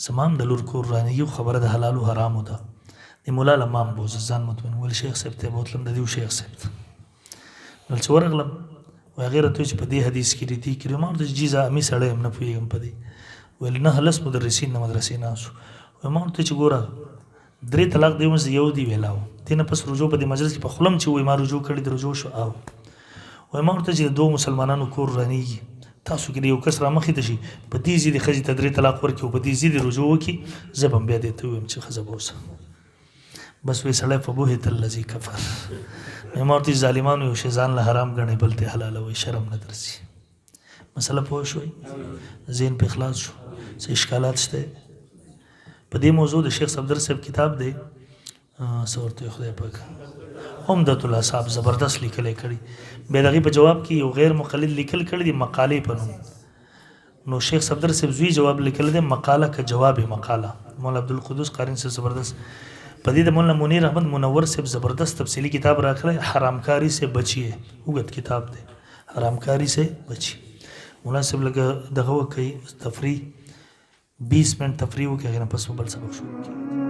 زما هم د لور کور رانیږي خو خبره د حلالو حرامو ده د مولا له ما هم بوځه ځان مطمئن ویل شیخ صاحب ته یې بوتلم د دیو شیخ صاحب ته نو چې ورغلم وایي هغې راته ویل چې په دې حدیث کې دي کړي ما ورته جي زه امي سړی یم نه پوهېږم په دې ویل 9 مدرسین د مدرسې ناست وو وایي ما ورته چې ګوره 3 طلاق دی اوس یو دی ویلا و دې نه پس رجوع په دې مجلس کې په خوله م چې وایي ما رجوع کړې د رجوع شو او وایي ما ورته چې د 2 مسلمانانو کور رانیږي تاسو کې د یو کس رامخې ته شي په دې ضد ښځې ته 3 طلاق ورکړي او په دې ضد رجوع وکړي زه به هم بیا دې ته ووایم چې ښځه به اوسه بس وایي سړی فبهت الذي کفر ما ورته ظالمانو یو شی ځان له حرام ګڼئ بل ته حلالوئ شرم نه درځي مسله پوه شوئ ذهن پې خلاص شو څه اشکالات شته په دې موضوع د شیخ صفدر صاحب کتاب دی څه ورته وایي خدای پاک عمدة الاصحاب زبردست لیکلی کړي بیا د هغې په جواب کې یو غیر مقلد لیکل کړي دي مقالې په نوم نو شیخ صفدر صاحب زوی جواب لیکلی دی مقاله که جواب مقاله مولا عبدالقدوس قارن صاحب زبردست په دې د مولانا منیر احمد منور صاحب زبردست تفصیلی کتاب راکړی حرامکاری سے بچیے اوږد کتاب دی حرامکاری سے بچی مولانا صاحب لږه دغه وکړئ تفریح 20 منټ تفریح وکړئ هغې نه پس به بل سبق شروع کړي